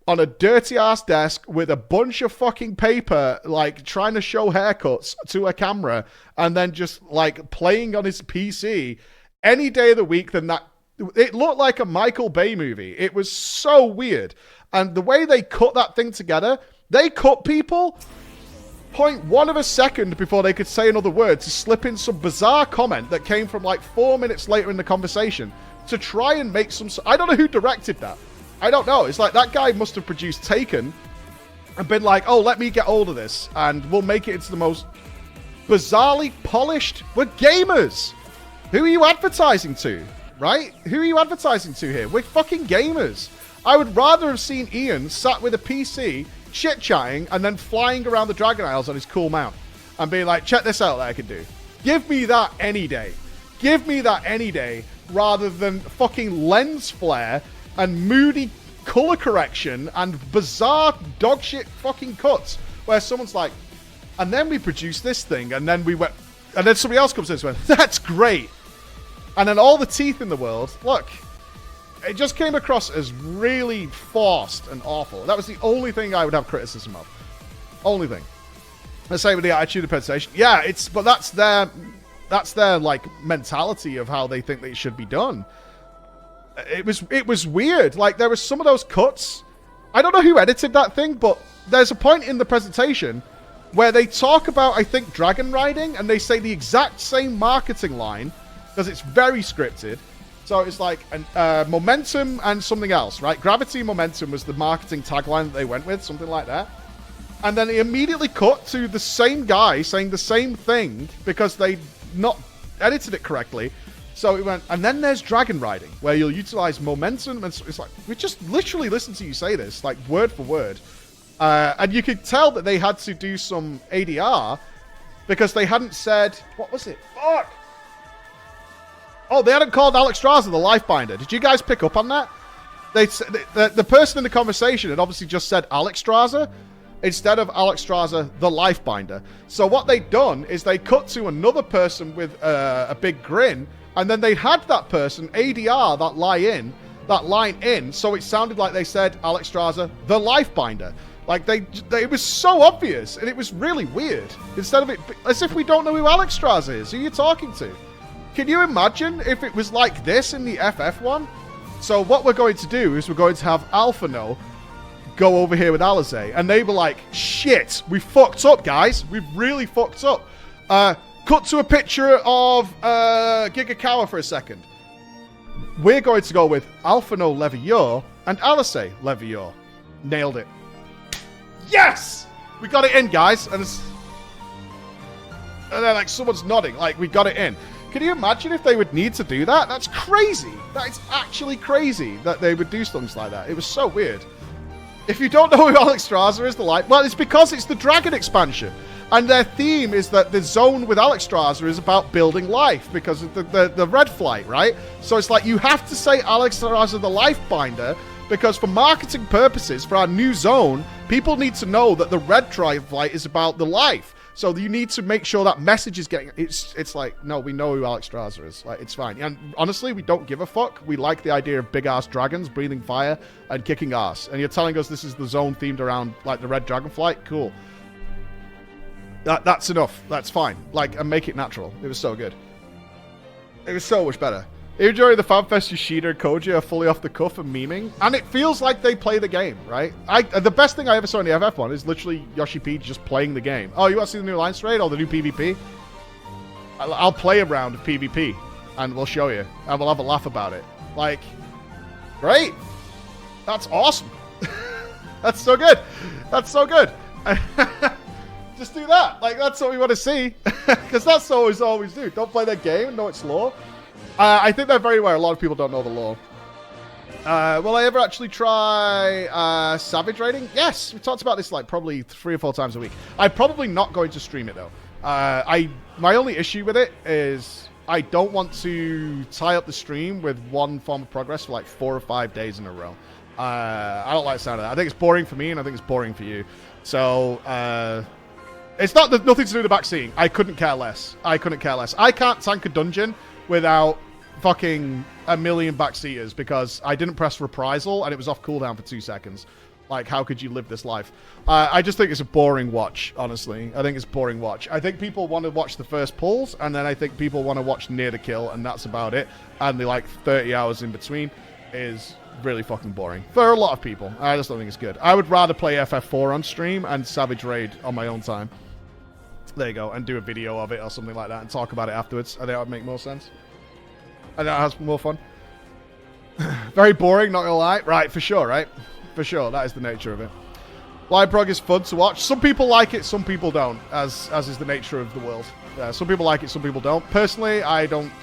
on a dirty-ass desk with a bunch of fucking paper, like, trying to show haircuts to a camera, and then just, like, playing on his PC any day of the week than that. It looked like a Michael Bay movie. It was so weird. And the way they cut that thing together, they cut people 0.1 of a second before they could say another word to slip in some bizarre comment that came from, like, 4 minutes later in the conversation to try and make some... I don't know who directed that. I don't know. It's like that guy must have produced Taken and been like, oh, let me get hold of this and we'll make it into the most bizarrely polished... We're gamers. Who are you advertising to, right? Who are you advertising to here? We're fucking gamers. I would rather have seen Ian sat with a PC, chit-chatting, and then flying around the Dragon Isles on his cool mount. And being like, check this out that I can do. Give me that any day. Give me that any day, rather than fucking lens flare and moody color correction and bizarre dogshit fucking cuts where someone's like, and then we produced this thing, and then we went, and then somebody else comes in and went, that's great. And then all the teeth in the world, look, it just came across as really forced and awful. That was the only thing I would have criticism of. Only thing. The same with the attitude of presentation. Yeah, but that's their like mentality of how they think that it should be done. It was weird. Like, there were some of those cuts. I don't know who edited that thing, but there's a point in the presentation where they talk about, I think, dragon riding, and they say the exact same marketing line because it's very scripted. So it's like momentum and something else, right? Gravity and momentum was the marketing tagline that they went with, something like that. And then it immediately cut to the same guy saying the same thing because they not edited it correctly. So it went, and then there's dragon riding, where you'll utilize momentum. And it's like, we just literally listened to you say this, like word for word. And you could tell that they had to do some ADR because they hadn't said, what was it? Fuck! Oh, they hadn't called Alex Straza the Lifebinder. Did you guys pick up on that? The person in the conversation had obviously just said Alex Straza instead of Alex Straza the Lifebinder. So what they'd done is they cut to another person with a big grin, and then they had that person ADR that line in, so it sounded like they said Alex Straza the Lifebinder. Like, it was so obvious, and it was really weird. Instead of it, as if we don't know who Alex Straza is. Who are you talking to? Can you imagine if it was like this in the FF one? So what we're going to do is we're going to have Alphano go over here with Alize, and they were like, shit, we fucked up, guys. We've really fucked up. Cut to a picture of Gigakawa for a second. We're going to go with Alphano Levior and Alice Levior. Nailed it. Yes! We got it in, guys. And then, like, someone's nodding. Like, we got it in. Can you imagine if they would need to do that? That's crazy. That is actually crazy that they would do things like that. It was so weird. If you don't know who Alex Straza is, well, it's because it's the Dragon expansion. And their theme is that the zone with Alex Straza is about building life because of the red flight, right? So it's like you have to say Alex Straza the Lifebinder because for marketing purposes, for our new zone, people need to know that the red flight is about the life. So you need to make sure that message is getting... It's like, no, we know who Alex Straza is. Like, it's fine. And honestly, we don't give a fuck. We like the idea of big-ass dragons breathing fire and kicking ass. And you're telling us this is the zone themed around, like, the red dragon flight? Cool. That's enough. That's fine. Like, and make it natural. It was so good. It was so much better. Even during the FanFest, Yoshida and Koji are fully off the cuff and memeing. And it feels like they play the game, right? The best thing I ever saw in the FF one is literally Yoshi P just playing the game. Oh, you want to see the new Alliance raid or the new PvP? I'll play a round of PvP and we'll show you. And we'll have a laugh about it. Like, great. That's awesome. That's so good. That's so good. Just do that. Like, that's what we want to see. Because that's what we always do. Don't play their game and know its lore. I think they're very aware. A lot of people don't know the lore. Will I ever actually try Savage raiding? Yes. We talked about this like probably 3 or 4 times a week. I'm probably not going to stream it though. My only issue with it is I don't want to tie up the stream with one form of progress for like 4 or 5 days in a row. I don't like the sound of that. I think it's boring for me and I think it's boring for you. So, it's not nothing to do with the backseating. I couldn't care less. I couldn't care less. I can't tank a dungeon without fucking a million backseaters because I didn't press reprisal and it was off cooldown for 2 seconds. Like, how could you live this life? I just think it's a boring watch, honestly. I think it's a boring watch. I think people want to watch the first pulls, and then I think people want to watch near the kill, and that's about it. And the, like, 30 hours in between is really fucking boring. For a lot of people. I just don't think it's good. I would rather play FF4 on stream and Savage Raid on my own time. There you go. And do a video of it or something like that and talk about it afterwards. I think that would make more sense. I think that has more fun. Very boring, not gonna lie. Right, for sure, right? For sure, that is the nature of it. Live prog is fun to watch. Some people like it, some people don't, as is the nature of the world. Some people like it, some people don't. Personally, I don't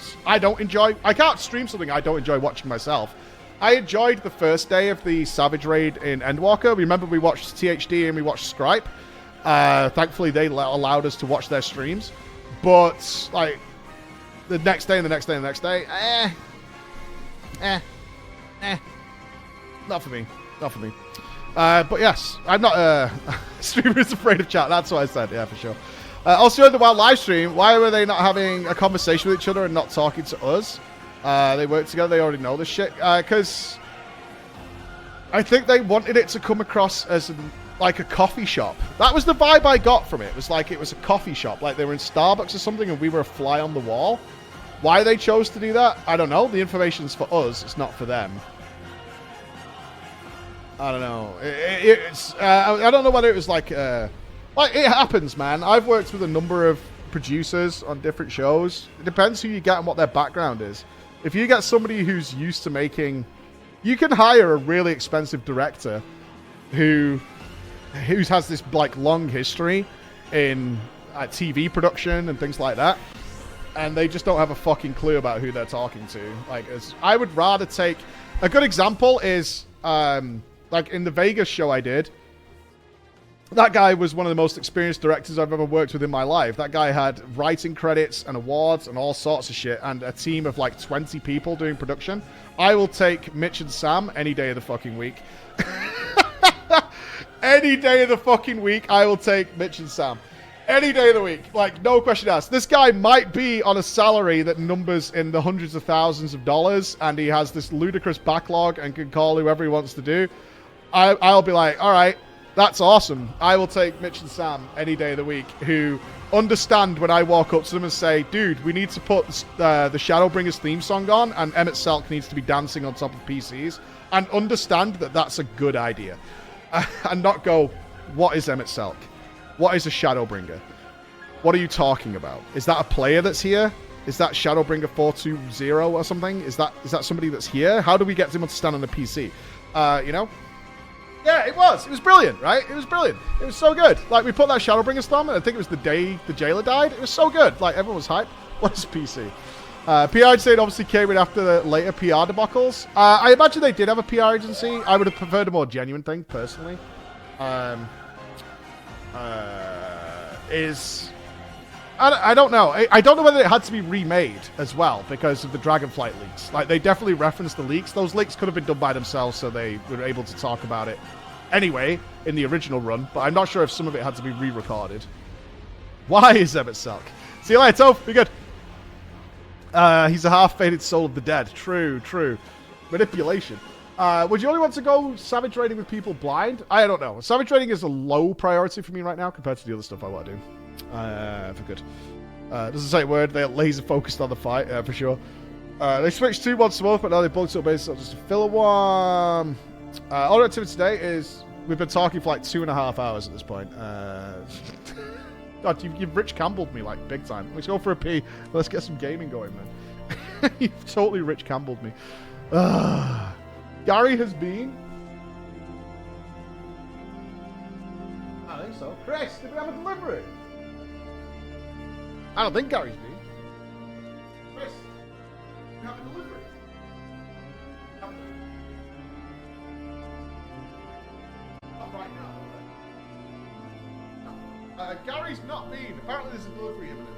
enjoy... I can't stream something I don't enjoy watching myself. I enjoyed the first day of the Savage Raid in Endwalker. Remember, we watched THD and we watched Scripe. Thankfully, they allowed us to watch their streams. But, like, the next day and the next day and the next day, not for me. Not for me. But yes, I'm not a streamer is afraid of chat. That's what I said. Yeah, for sure. Also, in the WoW live stream, why were they not having a conversation with each other and not talking to us? They work together. They already know this shit. Because I think they wanted it to come across as like a coffee shop. That was the vibe I got from it. It was like it was a coffee shop. Like they were in Starbucks or something and we were a fly on the wall. Why they chose to do that, I don't know. The information's for us. It's not for them. I don't know. I don't know whether it was like it happens, man. I've worked with a number of producers on different shows. It depends who you get and what their background is. If you get somebody who's used to making, you can hire a really expensive director who has this like long history in TV production and things like that, and they just don't have a fucking clue about who they're talking to. Like, I would rather take a good example is like in the Vegas show I did. That guy was one of the most experienced directors I've ever worked with in my life. That guy had writing credits and awards and all sorts of shit and a team of like 20 people doing production. I will take Mitch and Sam any day of the fucking week. Any day of the fucking week, I will take Mitch and Sam. Any day of the week. Like, no question asked. This guy might be on a salary that numbers in the hundreds of thousands of dollars and he has this ludicrous backlog and can call whoever he wants to do. I'll be like, all right, that's awesome. I will take Mitch and Sam any day of the week who understand when I walk up to them and say, dude, we need to put the Shadowbringers theme song on and Emmett Selk needs to be dancing on top of PCs, and understand that that's a good idea. And not go, what is Emmett Selk? What is a Shadowbringer? What are you talking about? Is that a player that's here? Is that Shadowbringer 420 or something? Is that somebody that's here? How do we get him to stand on the PC? You know? Yeah, it was. It was brilliant, right? It was brilliant. It was so good. Like, we put that Shadowbringer storm, and I think it was the day the jailer died. It was so good. Like, everyone was hyped. What is PC? PR agency obviously came in after the later PR debacles. I imagine they did have a PR agency. I would have preferred a more genuine thing, personally. I don't know. I don't know whether it had to be remade as well because of the Dragonflight leaks. Like, they definitely referenced the leaks. Those leaks could have been done by themselves, so they were able to talk about it anyway in the original run, but I'm not sure if some of it had to be re-recorded. Why is Emmett Selk? See you later, Toph. Be good. He's a half-faded soul of the dead. True. Manipulation. Would you only want to go Savage Raiding with people blind? I don't know. Savage Raiding is a low priority for me right now compared to the other stuff I want to do. For good. Doesn't say a word. They're laser focused on the fight, for sure. They switched 2 once a month, but now they bulked up based on just a filler one. All the activity today is we've been talking for like 2.5 hours at this point. God, you've Rich Campbelled me like big time. Let's go for a pee. Let's get some gaming going, man. You've totally Rich Campbelled me. Gary has been. I think so. Chris, did we have a delivery? I don't think Gary's been. Chris, we have a delivery. Not right now. Gary's not been. Apparently there's a delivery imminent.